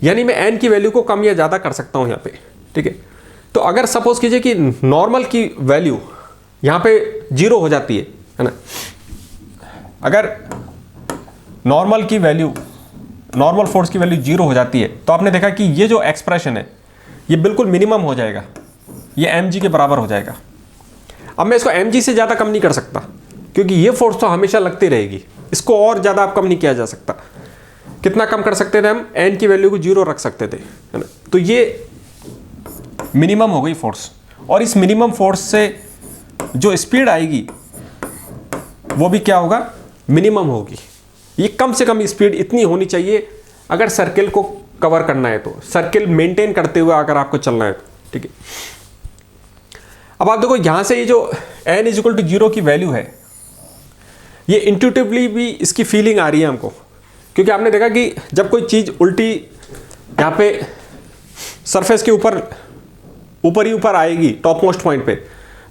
यानी मैं n की वैल्यू को कम या ज़्यादा कर सकता हूँ यहाँ पे, ठीक है। तो अगर सपोज कीजिए कि नॉर्मल की वैल्यू यहाँ पे 0 हो जाती है ना। अगर नॉर्मल की वैल्यू, नॉर्मल फोर्स की वैल्यू 0 हो जाती है तो आपने देखा कि ये जो एक्सप्रेशन है ये बिल्कुल मिनिमम हो जाएगा, ये mg के बराबर हो जाएगा। अब मैं इसको mg से ज़्यादा कम नहीं कर सकता क्योंकि ये फोर्स तो हमेशा लगती रहेगी, इसको और ज़्यादा आप कम नहीं किया जा सकता। कितना कम कर सकते थे हम, n की वैल्यू को 0 रख सकते थे, है ना। तो ये मिनिमम हो गई फोर्स, और इस मिनिमम फोर्स से जो स्पीड आएगी वो भी क्या होगा, मिनिमम होगी। ये कम से कम स्पीड इतनी होनी चाहिए अगर सर्किल को कवर करना है, तो सर्किल मेंटेन करते हुए अगर आपको चलना है तो, ठीक है। अब आप देखो यहाँ से ये जो n = 0 की वैल्यू है, ये इंट्यूटिवली भी इसकी फीलिंग आ रही है हमको, क्योंकि आपने देखा कि जब कोई चीज़ उल्टी यहाँ पे सरफेस के ऊपर ही ऊपर आएगी टॉप मोस्ट पॉइंट पे,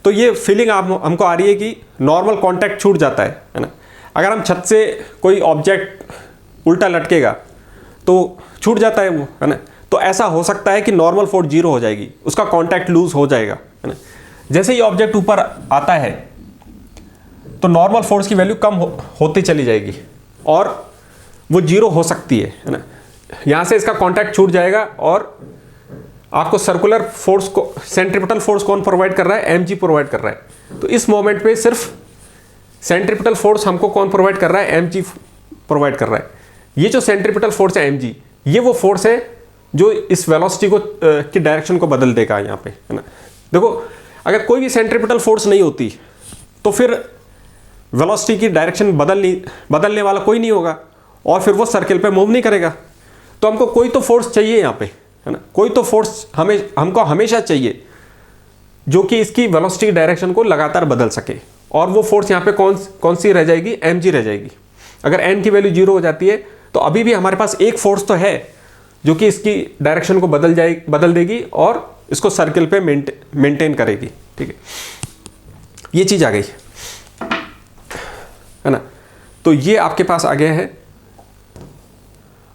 तो ये फीलिंग हमको आ रही है कि नॉर्मल कांटेक्ट छूट जाता है ना। अगर हम छत से कोई ऑब्जेक्ट उल्टा लटकेगा तो छूट जाता है वो, है ना। तो ऐसा हो सकता है कि नॉर्मल फोर्स 0 हो जाएगी, उसका कांटेक्ट लूज हो जाएगा, है ना। जैसे ही ऑब्जेक्ट ऊपर आता है तो नॉर्मल फोर्स की वैल्यू कम होती चली जाएगी और वो 0 हो सकती है ना। यहाँ से इसका कांटेक्ट छूट जाएगा और आपको सर्कुलर फोर्स को, सेंट्रीपिटल फोर्स कौन प्रोवाइड कर रहा है, mg प्रोवाइड कर रहा है। तो इस मोमेंट पे सिर्फ सेंट्रीपिटल फोर्स हमको कौन प्रोवाइड कर रहा है, mg प्रोवाइड कर रहा है। ये जो सेंट्रीपिटल फोर्स है mg, ये वो फोर्स है जो इस वेलोसिटी को की डायरेक्शन को बदल देगा यहाँ पे, है ना। देखो अगर कोई भी सेंट्रीपिटल फोर्स नहीं होती तो फिर वेलोसिटी की डायरेक्शन बदलने वाला कोई नहीं होगा और फिर वो सर्किल पे मूव नहीं करेगा। तो हमको कोई तो फोर्स चाहिए यहाँ पे, है ना, कोई तो फोर्स हमको हमेशा चाहिए जो कि इसकी वेलोसिटी डायरेक्शन को लगातार बदल सके। और वो फोर्स यहाँ पे कौन सी रह जाएगी, mg रह जाएगी। अगर n की वैल्यू 0 हो जाती है तो अभी भी हमारे पास एक फोर्स तो है जो कि इसकी डायरेक्शन को बदल देगी और इसको सर्किल पे मेंटेन करेगी। ठीक है, ये चीज आ गई, है ना। तो ये आपके पास आ गया है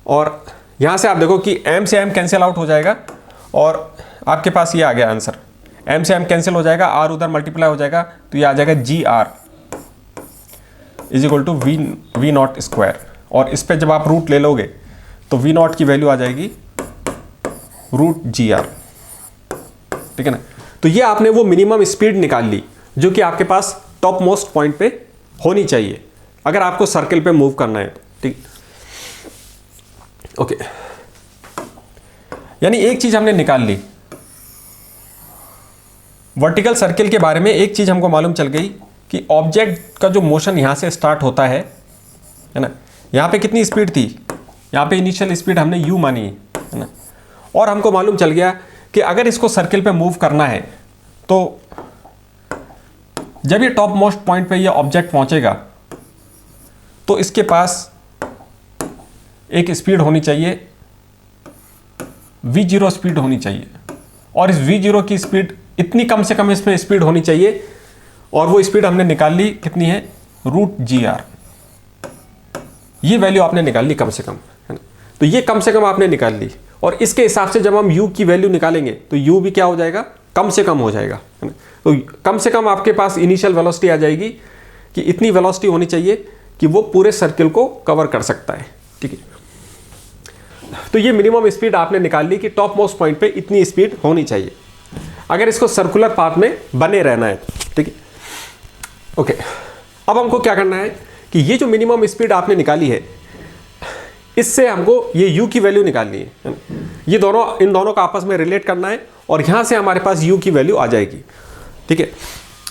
और यहां से आप देखो कि m से m कैंसिल आउट हो जाएगा और आपके पास ये आ गया आंसर। m से m कैंसिल हो जाएगा, r उधर मल्टीप्लाई हो जाएगा, तो ये आ जाएगा GR is equal to V not square. और इस पे जब आप रूट ले लोगे तो वी नॉट की वैल्यू आ जाएगी √GR। ठीक है ना। तो ये आपने वो मिनिमम स्पीड निकाल ली जो कि आपके पास टॉप मोस्ट पॉइंट पे होनी चाहिए अगर आपको सर्किल पे मूव करना है। ठीक, ओके। यानी एक चीज हमने निकाल ली, वर्टिकल सर्किल के बारे में एक चीज हमको मालूम चल गई कि ऑब्जेक्ट का जो मोशन यहां से स्टार्ट होता है ना, यहां पे कितनी स्पीड थी, यहां पे इनिशियल स्पीड हमने u मानी है ना। और हमको मालूम चल गया कि अगर इसको सर्किल पे मूव करना है तो जब ये टॉप मोस्ट पॉइंट पे ये ऑब्जेक्ट पहुंचेगा तो इसके पास एक स्पीड होनी चाहिए, v0 स्पीड होनी चाहिए। और इस v0 की स्पीड इतनी कम से कम इसमें स्पीड होनी चाहिए और वो स्पीड हमने निकाल ली, कितनी है, √GR। ये वैल्यू आपने निकाल ली कम से कम, है ना। तो ये कम से कम आपने निकाल ली और इसके हिसाब से जब हम u की वैल्यू निकालेंगे तो u भी क्या हो जाएगा, कम से कम हो जाएगा, है ना। तो कम से कम आपके पास इनिशियल वेलोसिटी आ जाएगी कि इतनी वेलोसिटी होनी चाहिए कि वो पूरे सर्किल को कवर कर सकता है। ठीक है, तो ये मिनिमम स्पीड आपने निकाल ली कि टॉप मोस्ट पॉइंट पे इतनी स्पीड होनी चाहिए अगर इसको सर्कुलर पाथ में बने रहना है। ठीक है, ओके। अब हमको क्या करना है कि ये जो मिनिमम स्पीड आपने निकाली है इससे हमको ये u की वैल्यू निकालनी है ना। ये दोनों, इन दोनों का आपस में रिलेट करना है और यहां से हमारे पास u की वैल्यू आ जाएगी। ठीक है,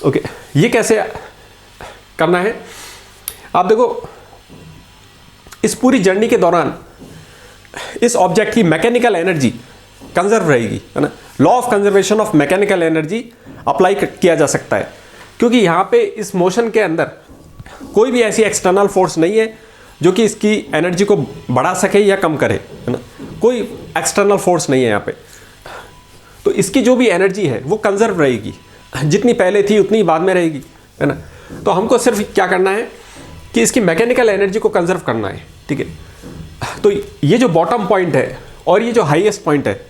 ओके। ये कैसे करना है, आप देखो इस पूरी जर्नी के दौरान इस ऑब्जेक्ट की मैकेनिकल एनर्जी कंजर्व रहेगी, है ना। Law of conservation of mechanical energy apply किया जा सकता है क्योंकि यहां पे इस मोशन के अंदर कोई भी ऐसी एक्सटर्नल फोर्स नहीं है जो कि इसकी एनर्जी को बढ़ा सके या कम करे, है ना। कोई एक्सटर्नल फोर्स नहीं है यहाँ पे, तो इसकी जो भी एनर्जी है वो कंजर्व रहेगी, जितनी पहले थी उतनी बाद में रहेगी, है ना। तो हमको सिर्फ क्या करना है कि इसकी मैकेनिकल एनर्जी को कंजर्व करना है। ठीक है, तो ये जो बॉटम पॉइंट है और ये जो हाईएस्ट पॉइंट है,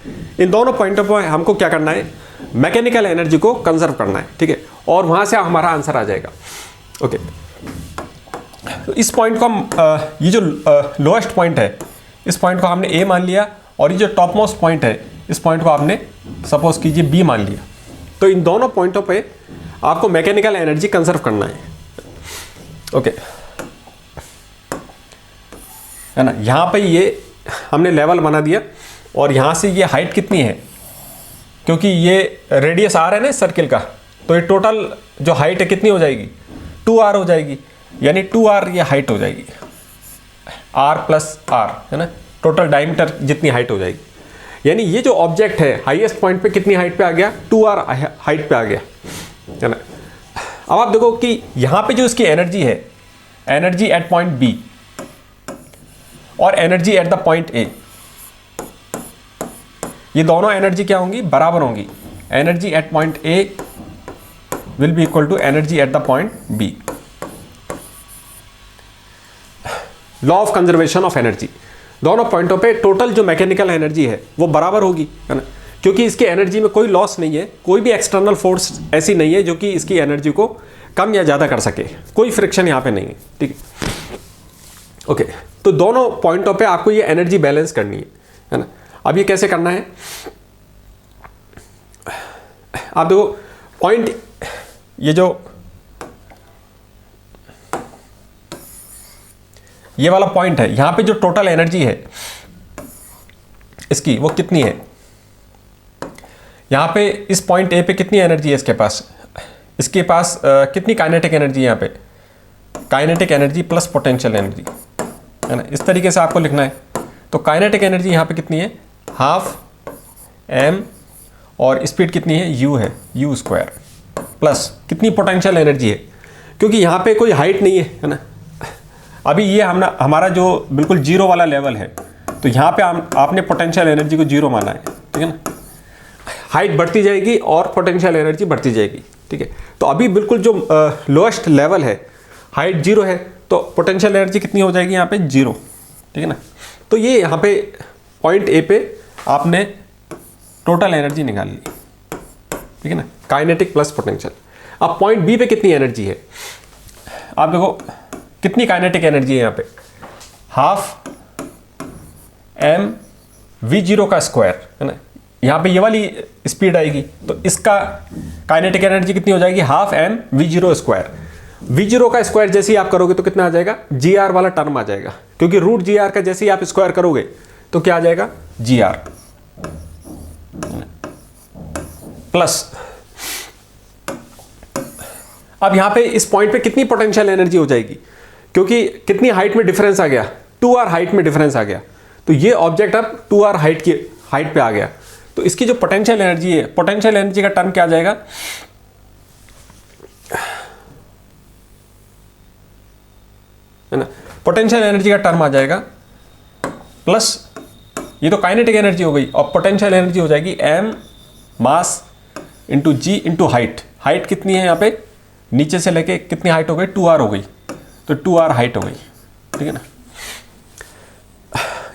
इन दोनों पॉइंटों पर हमको क्या करना है, मैकेनिकल एनर्जी को कंजर्व करना है। ठीक है, और वहां से हमारा आंसर आ जाएगा। ओके, तो इस पॉइंट को हम ये जो लोएस्ट पॉइंट है इस पॉइंट को हमने ए मान लिया और ये जो टॉप मोस्ट पॉइंट है इस पॉइंट को आपने सपोज कीजिए बी मान लिया। तो इन दोनों पॉइंटों पे आपको मैकेनिकल एनर्जी कंजर्व करना है। ओके, है ना। यहाँ पे ये हमने लेवल बना दिया और यहाँ से ये हाइट कितनी है, क्योंकि ये रेडियस आर है ना सर्किल का, तो ये टोटल जो हाइट है कितनी हो जाएगी, 2r हो जाएगी। यानी 2r ये हाइट हो जाएगी, r प्लस r, है ना। टोटल डायमीटर जितनी हाइट हो जाएगी। यानी ये जो ऑब्जेक्ट है हाईएस्ट पॉइंट पे कितनी हाइट पे आ गया, 2r हाइट पे आ गया, है ना। अब आप देखो कि यहाँ पे जो इसकी एनर्जी है, एनर्जी एट पॉइंट बी और energy at the point A, ये दोनों एनर्जी क्या होंगी, बराबर होंगी। Energy at point A will be equal to energy at the point B. Law of conservation of energy, दोनों पॉइंटों पे टोटल जो मैकेनिकल एनर्जी है वो बराबर होगी, है ना। क्योंकि इसकी एनर्जी में कोई लॉस नहीं है, कोई भी एक्सटर्नल फोर्स ऐसी नहीं है जो कि इसकी एनर्जी को कम या ज़्यादा कर सके, कोई फ्रिक्शन यहाँ पे नहीं है। ठीक है, ओके। तो दोनों पॉइंटों पे आपको ये एनर्जी बैलेंस करनी है ना। अब ये कैसे करना है, आप देखो पॉइंट, ये जो ये वाला पॉइंट है, यहां पे जो टोटल एनर्जी है इसकी वो कितनी है, यहां पे इस पॉइंट ए पे कितनी एनर्जी है इसके पास कितनी काइनेटिक एनर्जी है, यहाँ पे kinetic energy plus potential energy, है ना। इस तरीके से आपको लिखना है। तो काइनेटिक एनर्जी यहाँ पे कितनी है, हाफ m, और स्पीड कितनी है, u है, u स्क्वायर, प्लस कितनी पोटेंशियल एनर्जी है, क्योंकि यहाँ पे कोई हाइट नहीं है ना। अभी ये हमारा जो बिल्कुल जीरो वाला लेवल है, तो यहाँ पे आपने पोटेंशियल एनर्जी को जीरो माना है, ठीक है ना। हाइट बढ़ती जाएगी और पोटेंशियल एनर्जी बढ़ती जाएगी, ठीक है। तो अभी बिल्कुल जो लोएस्ट लेवल है, हाइट जीरो है, तो पोटेंशियल एनर्जी कितनी हो जाएगी यहाँ पे, जीरो, ठीक है ना। तो ये यहाँ पे पॉइंट ए पे आपने टोटल एनर्जी निकाल ली, ठीक है ना, काइनेटिक प्लस पोटेंशियल। अब पॉइंट बी पे कितनी एनर्जी है, आप देखो कितनी काइनेटिक एनर्जी है यहाँ पे, हाफ m v0 का स्क्वायर, है ना। यहाँ पे ये वाली स्पीड आएगी, तो इसका काइनेटिक एनर्जी कितनी हो जाएगी, half m v0 square. v0 का स्क्वायर जैसे ही आप करोगे तो कितना आ जाएगा, gr वाला टर्म आ जाएगा, क्योंकि रूट gr का जैसे ही आप स्क्वायर करोगे तो क्या आ जाएगा, gr प्लस। अब यहां पे इस पॉइंट पे कितनी पोटेंशियल एनर्जी हो जाएगी, क्योंकि कितनी हाइट में डिफरेंस आ गया, 2r हाइट में डिफरेंस आ गया, तो ये ऑब्जेक्ट अब 2r हाइट पे आ गया। तो इसकी जो पोटेंशियल एनर्जी है, पोटेंशियल एनर्जी का टर्म क्या आ जाएगा, है ना, पोटेंशियल एनर्जी का टर्म आ जाएगा प्लस, ये तो काइनेटिक एनर्जी हो गई, और पोटेंशियल एनर्जी हो जाएगी m मास इंटू जी इंटू हाइट। हाइट कितनी है यहाँ पे, नीचे से लेके कितनी हाइट हो गई, 2r हो गई, तो 2r हाइट हो गई, ठीक है ना।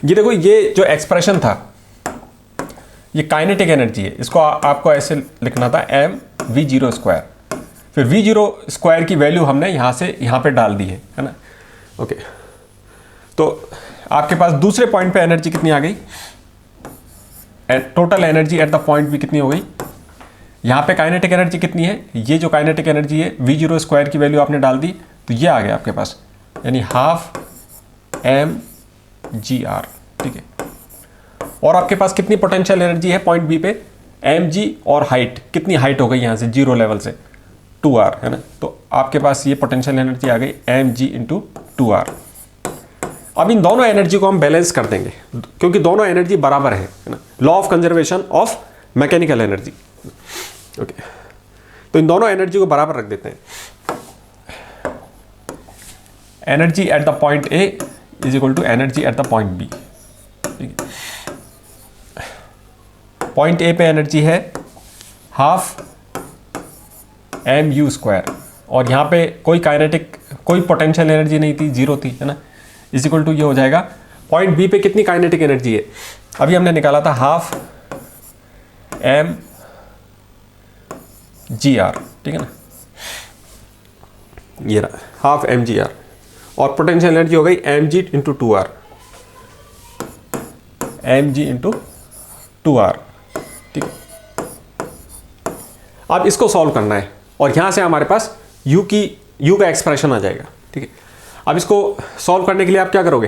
ये देखो, ये जो एक्सप्रेशन था ये काइनेटिक एनर्जी है, इसको आपको ऐसे लिखना था m v0 स्क्वायर, फिर v0 स्क्वायर की वैल्यू हमने यहाँ से यहाँ पे डाल दी है ना। ओके, तो आपके पास दूसरे पॉइंट पे एनर्जी कितनी आ गई, total energy at the point भी कितनी हो गई, यहाँ पे काइनेटिक एनर्जी कितनी है, ये जो काइनेटिक एनर्जी है v0 स्क्वायर की वैल्यू आपने डाल दी, तो ये आ गया आपके पास, यानी हाफ m gr, ठीक है। और आपके पास कितनी पोटेंशियल एनर्जी है पॉइंट बी पे, mg, और हाइट कितनी हाइट हो गई यहाँ से जीरो लेवल से, 2r, है ना। तो आपके पास ये पोटेंशियल एनर्जी आ गई mg इंटू 2r। अब इन दोनों एनर्जी को हम बैलेंस कर देंगे, क्योंकि दोनों एनर्जी बराबर है ना, law of conservation of mechanical energy. Okay, तो इन दोनों एनर्जी को बराबर रख देते हैं। Energy at the point A is equal to energy at the point B, ठीक है। पॉइंट ए पे एनर्जी है हाफ m u स्क्वायर, और यहाँ पे कोई काइनेटिक, कोई पोटेंशियल एनर्जी नहीं थी, जीरो थी, है ना, इज इक्वल टू ये हो जाएगा। पॉइंट बी पे कितनी काइनेटिक एनर्जी है, अभी हमने निकाला था हाफ m gr, ठीक है ना, ये रहा हाफ m gr, और पोटेंशियल एनर्जी हो गई mg into 2r, mg into 2r, ठीक है। अब इसको सॉल्व करना है, और यहां से हमारे पास u का एक्सप्रेशन आ जाएगा, ठीक है। अब इसको सॉल्व करने के लिए आप क्या करोगे,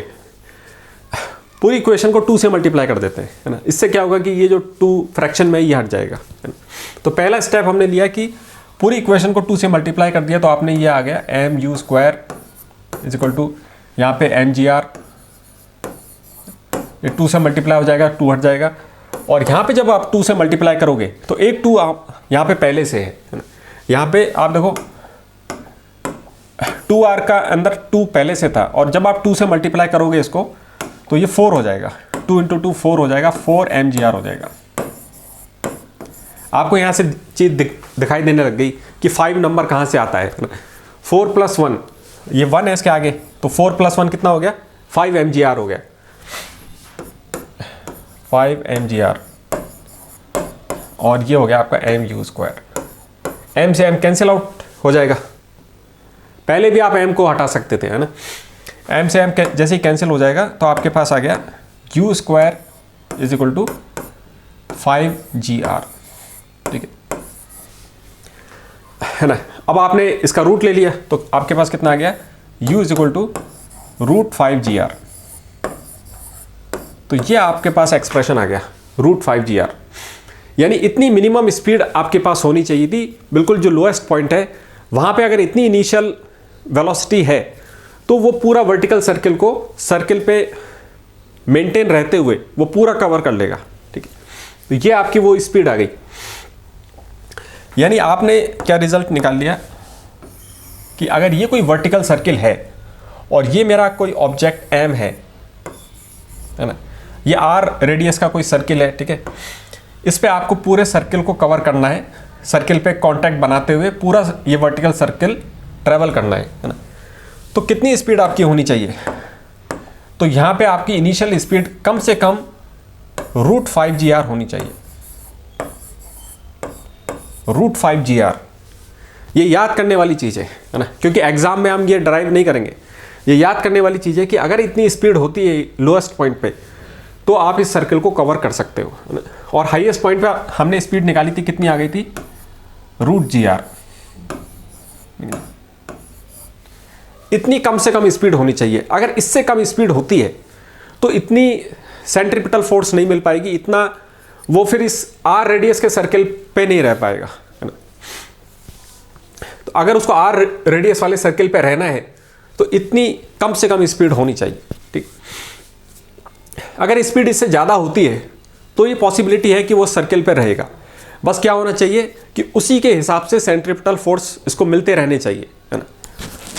पूरी इक्वेशन को 2 से मल्टीप्लाई कर देते हैं, है ना। इससे क्या होगा कि ये जो 2 फ्रैक्शन में ये हट जाएगा, है ना। तो पहला स्टेप हमने लिया कि पूरी इक्वेशन को 2 से मल्टीप्लाई कर दिया, तो आपने ये आ गया m u square is equal to यहाँ पे m g r, ये 2 से मल्टीप्लाई हो जाएगा, 2 हट जाएगा, और यहाँ पे जब आप 2 से मल्टीप्लाई करोगे तो एक 2 आप यहाँ पे पहले से है ना। यहाँ पे आप देखो 2r का अंदर 2 पहले से था, और जब आप 2 से मल्टीप्लाई करोगे इसको तो ये 4 हो जाएगा, 2 इंटू 2 4 हो जाएगा, 4 mgr हो जाएगा। आपको यहाँ से चीज़ दिखाई देने लग गई कि 5 नंबर कहाँ से आता है, 4 प्लस 1, ये 1 है इसके आगे, तो 4 प्लस 1 कितना हो गया, 5 mgr हो गया, 5 mgr, और ये हो गया आपका mu स्क्वायर। m से m कैंसिल आउट हो जाएगा, पहले भी आप m को हटा सकते थे, है ना। m से m जैसे ही कैंसिल हो जाएगा तो आपके पास आ गया u square is equal to 5gr, ठीक है ना। अब आपने इसका रूट ले लिया तो आपके पास कितना आ गया, u is equal to root 5gr, तो ये आपके पास एक्सप्रेशन आ गया रूट 5gr। यानी इतनी मिनिमम स्पीड आपके पास होनी चाहिए थी, बिल्कुल जो लोएस्ट पॉइंट है वहाँ पे अगर इतनी इनिशियल वेलोसिटी है तो वो पूरा वर्टिकल सर्किल को सर्किल पे मेंटेन रहते हुए वो पूरा कवर कर लेगा, ठीक है। तो ये आपकी वो स्पीड आ गई। यानी आपने क्या रिजल्ट निकाल लिया कि अगर ये कोई वर्टिकल सर्किल है और ये मेरा कोई ऑब्जेक्ट एम है ना, ये आर रेडियस का कोई सर्किल है, ठीक है। इस पे आपको पूरे सर्किल को कवर करना है, सर्किल पे कांटेक्ट बनाते हुए पूरा ये वर्टिकल सर्किल ट्रेवल करना है ना। तो कितनी स्पीड आपकी होनी चाहिए? तो यहाँ पे आपकी इनिशियल स्पीड कम से कम √5 GR होनी चाहिए। √5 GR, ये याद करने वाली चीज़ है ना, क्योंकि एग्जाम में हम ये ड्राइव नहीं करेंगे। ये याद करने वाली चीज़ है कि अगर इतनी स्पीड होती है लोएस्ट पॉइंट पे तो आप इस सर्किल को कवर कर सकते हो, है ना। और हाईएस्ट पॉइंट पे हमने स्पीड निकाली थी, कितनी आ गई थी? √GR। इतनी कम से कम स्पीड होनी चाहिए। अगर इससे कम स्पीड होती है तो इतनी सेंट्रीपिटल फोर्स नहीं मिल पाएगी, इतना वो फिर इस आर रेडियस के सर्किल पे नहीं रह पाएगा, है ना। तो अगर उसको आर रेडियस वाले सर्किल पे रहना है तो इतनी कम से कम स्पीड होनी चाहिए, ठीक। अगर स्पीड इससे ज़्यादा होती है तो ये पॉसिबिलिटी है कि वो सर्किल पे रहेगा। बस क्या होना चाहिए कि उसी के हिसाब से सेंट्रीपिटल फोर्स इसको मिलते रहने चाहिए, है ना।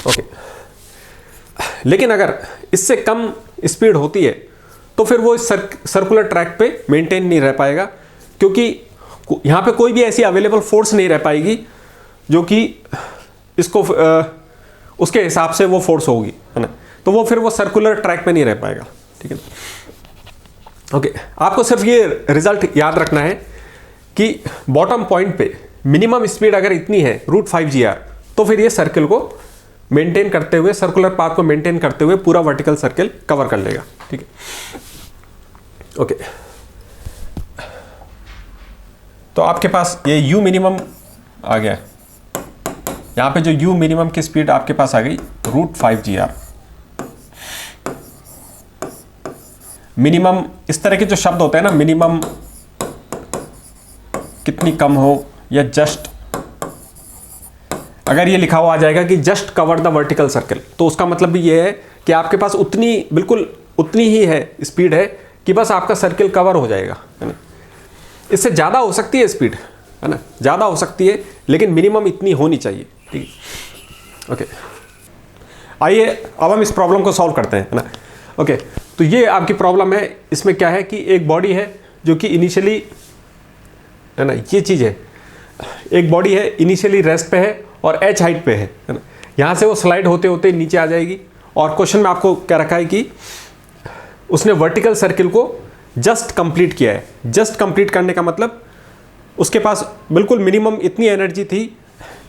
ओके, लेकिन अगर इससे कम स्पीड होती है तो फिर वो इस सर्कुलर ट्रैक पे मेंटेन नहीं रह पाएगा, क्योंकि यहाँ पे कोई भी ऐसी अवेलेबल फोर्स नहीं रह पाएगी जो कि इसको उसके हिसाब से वो फोर्स होगी, है ना। तो वो फिर वो सर्कुलर ट्रैक पे नहीं रह पाएगा, ठीक है। ओके, आपको सिर्फ ये रिजल्ट याद रखना है कि बॉटम पॉइंट पे मिनिमम स्पीड अगर इतनी है √5 GR, तो फिर ये सर्किल को मेंटेन करते हुए, सर्कुलर पाथ को मेंटेन करते हुए पूरा वर्टिकल सर्किल कवर कर लेगा, ठीक है। ओके, तो आपके पास ये U मिनिमम आ गया। यहां पे जो U मिनिमम की स्पीड आपके पास आ गई √5 GR। मिनिमम, इस तरह के जो शब्द होते हैं ना, मिनिमम कितनी कम हो या जस्ट, अगर ये लिखा हुआ आ जाएगा कि just cover the vertical circle, तो उसका मतलब भी ये है कि आपके पास उतनी, बिल्कुल उतनी ही है स्पीड है कि बस आपका सर्किल कवर हो जाएगा, है ना। इससे ज़्यादा हो सकती है स्पीड, है ना, ज़्यादा हो सकती है, लेकिन मिनिमम इतनी होनी चाहिए, ठीक है। ओके, आइए अब हम इस प्रॉब्लम को सॉल्व करते हैं, है ना। ओके, तो ये आपकी प्रॉब्लम है। इसमें क्या है कि एक बॉडी है जो कि इनिशियली, है ना, ये चीज़ है, एक बॉडी है इनिशियली रेस्ट पे है और h हाइट पे है ना। यहाँ से वो स्लाइड होते होते नीचे आ जाएगी। और क्वेश्चन में आपको क्या रखा है कि उसने वर्टिकल सर्किल को जस्ट कंप्लीट किया है। जस्ट कंप्लीट करने का मतलब उसके पास बिल्कुल मिनिमम इतनी एनर्जी थी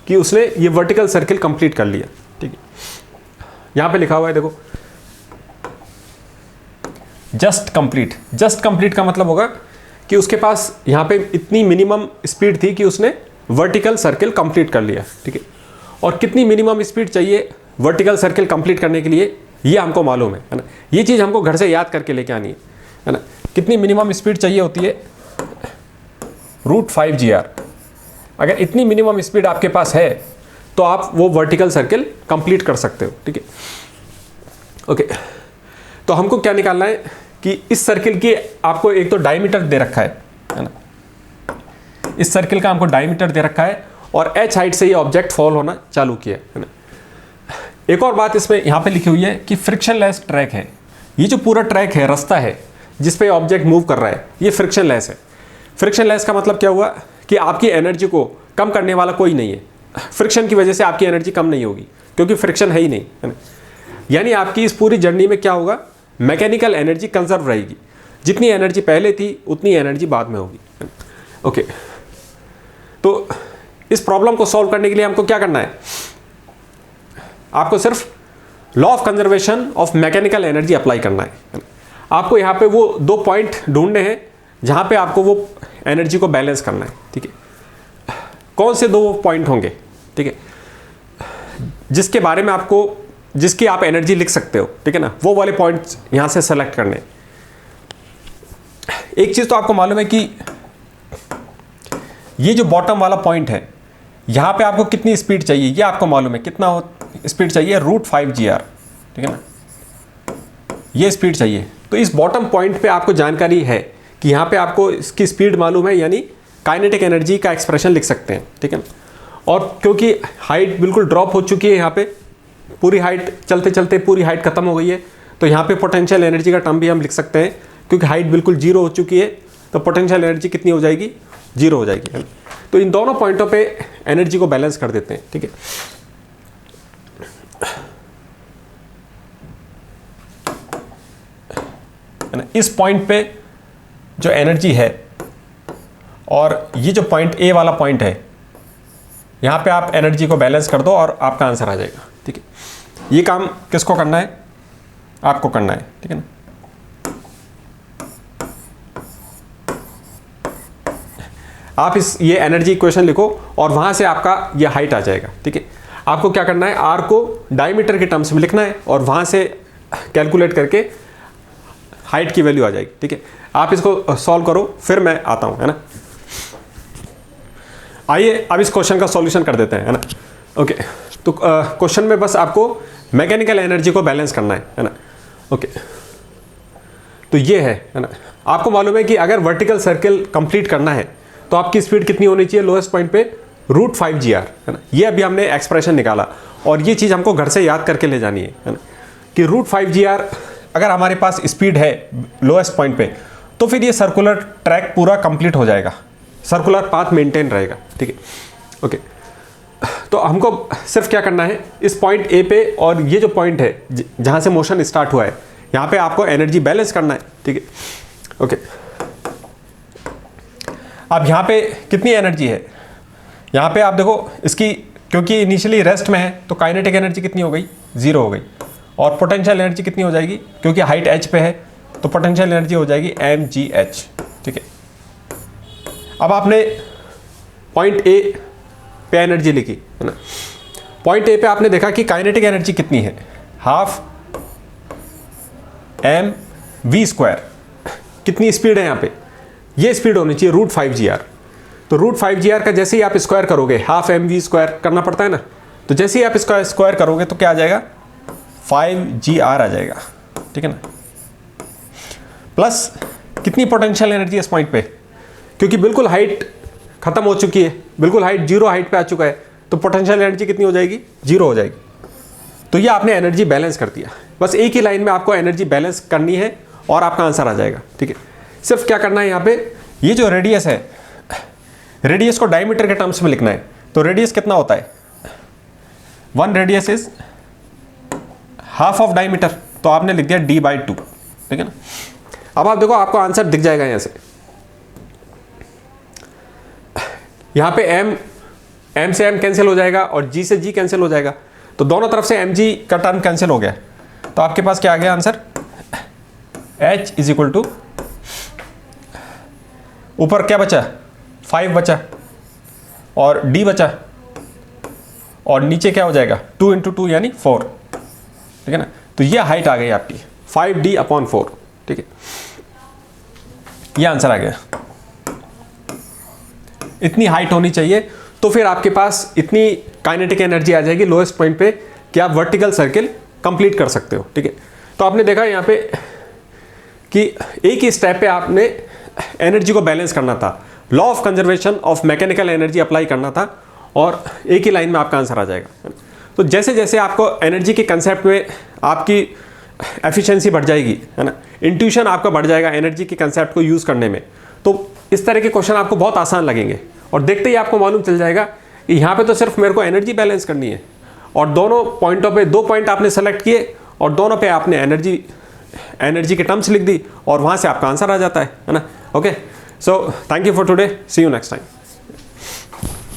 कि उसने ये वर्टिकल सर्किल कंप्लीट कर लिया, ठीक है। यहाँ पे लिखा हुआ है, देखो, जस्ट कंप्लीट। जस्ट कंप्लीट का मतलब होगा कि उसके पास यहाँ पे इतनी मिनिमम स्पीड थी कि उसने वर्टिकल सर्किल कंप्लीट कर लिया, ठीक है। और कितनी मिनिमम स्पीड चाहिए वर्टिकल सर्किल कंप्लीट करने के लिए, ये हमको मालूम है ना। ये चीज़ हमको घर से याद करके लेके आनी है ना। कितनी मिनिमम स्पीड चाहिए होती है? √5 GR। अगर इतनी मिनिमम स्पीड आपके पास है तो आप वो वर्टिकल सर्किल कंप्लीट कर सकते हो, ठीक है। ओके, तो हमको क्या निकालना है कि इस सर्किल की आपको एक तो डायमीटर दे रखा है ना। इस सर्किल का हमको डायमीटर दे रखा है और h हाइट से ये ऑब्जेक्ट फॉल होना चालू किया है ना। एक और बात इसमें यहाँ पे लिखी हुई है कि फ्रिक्शनलेस ट्रैक है। ये जो पूरा ट्रैक है, रास्ता है जिस पे ऑब्जेक्ट मूव कर रहा है, ये फ्रिक्शनलेस है। फ्रिक्शनलेस का मतलब क्या हुआ कि आपकी एनर्जी को कम करने वाला कोई नहीं है। फ्रिक्शन की वजह से आपकी एनर्जी कम नहीं होगी क्योंकि फ्रिक्शन है ही नहीं, है ना। यानी आपकी इस पूरी जर्नी में क्या होगा, मैकेनिकल एनर्जी कंजर्व रहेगी। जितनी एनर्जी पहले थी उतनी एनर्जी बाद में होगी। ओके, तो इस प्रॉब्लम को सॉल्व करने के लिए हमको क्या करना है? आपको सिर्फ law of conservation of mechanical energy apply करना है। आपको यहाँ पे वो 2 पॉइंट ढूंढने हैं जहाँ पे आपको वो एनर्जी को बैलेंस करना है, ठीक है। कौन से 2 पॉइंट होंगे, ठीक है, जिसके बारे में आपको, जिसकी आप एनर्जी लिख सकते हो, ठीक है ना, वो वाले पॉइंट्स यहाँ से सेलेक्ट करने। एक चीज़ तो आपको मालूम है कि ये जो बॉटम वाला पॉइंट है, यहाँ पे आपको कितनी स्पीड चाहिए ये आपको मालूम है। कितना स्पीड चाहिए? √5 GR, ठीक है ना। ये स्पीड चाहिए। तो इस बॉटम पॉइंट पे आपको जानकारी है कि यहाँ पे आपको इसकी स्पीड मालूम है, यानी काइनेटिक एनर्जी का एक्सप्रेशन लिख सकते हैं, ठीक है। और क्योंकि हाइट बिल्कुल ड्रॉप हो चुकी है, यहाँ पे पूरी हाइट चलते चलते पूरी हाइट खत्म हो गई है, तो यहाँ पे पोटेंशियल एनर्जी का टर्म भी हम लिख सकते हैं, क्योंकि हाइट बिल्कुल जीरो हो चुकी है, तो पोटेंशियल एनर्जी कितनी हो जाएगी, जीरो हो जाएगी। तो इन दोनों पॉइंटों पे एनर्जी को बैलेंस कर देते हैं, ठीक है। इस पॉइंट पे जो एनर्जी है और ये जो पॉइंट ए वाला पॉइंट है, यहाँ पे आप एनर्जी को बैलेंस कर दो और आपका आंसर आ जाएगा, ठीक है। ये काम किसको करना है, आपको करना है, ठीक है ना। आप ये एनर्जी इक्वेशन लिखो और वहां से आपका ये हाइट आ जाएगा, ठीक है। आपको क्या करना है, आर को डायमीटर के टर्म्स में लिखना है और वहां से कैलकुलेट करके हाइट की वैल्यू आ जाएगी, ठीक है। आप इसको सॉल्व करो, फिर मैं आता हूं, है ना। आइए अब इस क्वेश्चन का सॉल्यूशन कर देते हैं, है ना। ओके, तो क्वेश्चन में बस आपको मैकेनिकल एनर्जी को बैलेंस करना है ना। ओके, तो ये है ना। आपको मालूम है कि अगर वर्टिकल सर्किल कंप्लीट करना है तो आपकी स्पीड कितनी होनी चाहिए लोएस्ट पॉइंट पे, √5gr, है ना। ये अभी हमने एक्सप्रेशन निकाला और ये चीज़ हमको घर से याद करके ले जानी है ना, कि √5gr अगर हमारे पास स्पीड है लोएस्ट पॉइंट पे, तो फिर ये सर्कुलर ट्रैक पूरा कंप्लीट हो जाएगा, सर्कुलर पाथ मेंटेन रहेगा, ठीक है। ओके, तो हमको सिर्फ क्या करना है, इस पॉइंट ए पे और ये जो पॉइंट है जहाँ से मोशन स्टार्ट हुआ है, यहाँ पे आपको एनर्जी बैलेंस करना है, ठीक है। ओके, अब यहाँ पे कितनी एनर्जी है, यहाँ पे आप देखो इसकी, क्योंकि इनिशियली रेस्ट में है तो काइनेटिक एनर्जी कितनी हो गई, 0 हो गई। और पोटेंशियल एनर्जी कितनी हो जाएगी, क्योंकि हाइट h पे है तो पोटेंशियल एनर्जी हो जाएगी mgh, ठीक है। अब आपने पॉइंट ए पे एनर्जी लिखी, है ना। पॉइंट ए पे आपने देखा कि काइनेटिक एनर्जी कितनी है, ½ mv²। कितनी स्पीड है यहाँ पे, ये स्पीड होनी चाहिए √5gr। तो √5gr का जैसे ही आप स्क्वायर करोगे, ½ mv² करना पड़ता है ना, तो जैसे ही आप इसका स्क्वायर करोगे तो क्या आ जाएगा, 5gr आ जाएगा, ठीक है ना। प्लस कितनी पोटेंशियल एनर्जी है इस पॉइंट पे, क्योंकि बिल्कुल हाइट खत्म हो चुकी है, बिल्कुल हाइट 0 हाइट पे आ चुका है, तो पोटेंशियल एनर्जी कितनी हो जाएगी, 0 हो जाएगी। तो ये आपने एनर्जी बैलेंस कर दिया। बस एक ही लाइन में आपको एनर्जी बैलेंस करनी है और आपका आंसर आ जाएगा, ठीक है। सिर्फ क्या करना है, यहाँ पे ये जो रेडियस है, रेडियस को डायमीटर के टर्म्स में लिखना है। तो रेडियस कितना होता है, 1 रेडियस इज ½ ऑफ डायमीटर, तो आपने लिख दिया d/2, ठीक है ना। अब आप देखो, आपको आंसर दिख जाएगा यहाँ से। यहाँ पे m से m कैंसिल हो जाएगा और g से g कैंसिल हो जाएगा, तो दोनों तरफ से mg का टर्म कैंसिल हो गया, तो आपके पास क्या आ गया आंसर, h = ऊपर क्या बचा, 5 बचा और d बचा, और नीचे क्या हो जाएगा, 2 × 2 यानी 4, ठीक है ना। तो ये हाइट आ गई आपकी 5d/4, ठीक है। ये आंसर आ गया। इतनी हाइट होनी चाहिए, तो फिर आपके पास इतनी काइनेटिक एनर्जी आ जाएगी लोएस्ट पॉइंट पे कि आप वर्टिकल सर्किल कंप्लीट कर सकते हो, ठीक है। तो आपने देखा यहाँ पे कि एक ही स्टेप पे आपने एनर्जी को बैलेंस करना था, law of conservation of mechanical energy apply करना था, और एक ही लाइन में आपका आंसर आ जाएगा। तो जैसे जैसे आपको एनर्जी के कंसेप्ट में आपकी एफिशिएंसी बढ़ जाएगी, है ना, इंट्यूशन आपका बढ़ जाएगा एनर्जी के कंसेप्ट को यूज़ करने में, तो इस तरह के क्वेश्चन आपको बहुत आसान लगेंगे। और देखते ही आपको मालूम चल जाएगा कि यहाँ पे तो सिर्फ मेरे को एनर्जी बैलेंस करनी है, और दोनों पॉइंटों पे 2 पॉइंट आपने सेलेक्ट किए और दोनों पे आपने एनर्जी के टर्म्स लिख दी और वहाँ से आपका आंसर आ जाता है ना। Okay, so thank you for today, see you next time.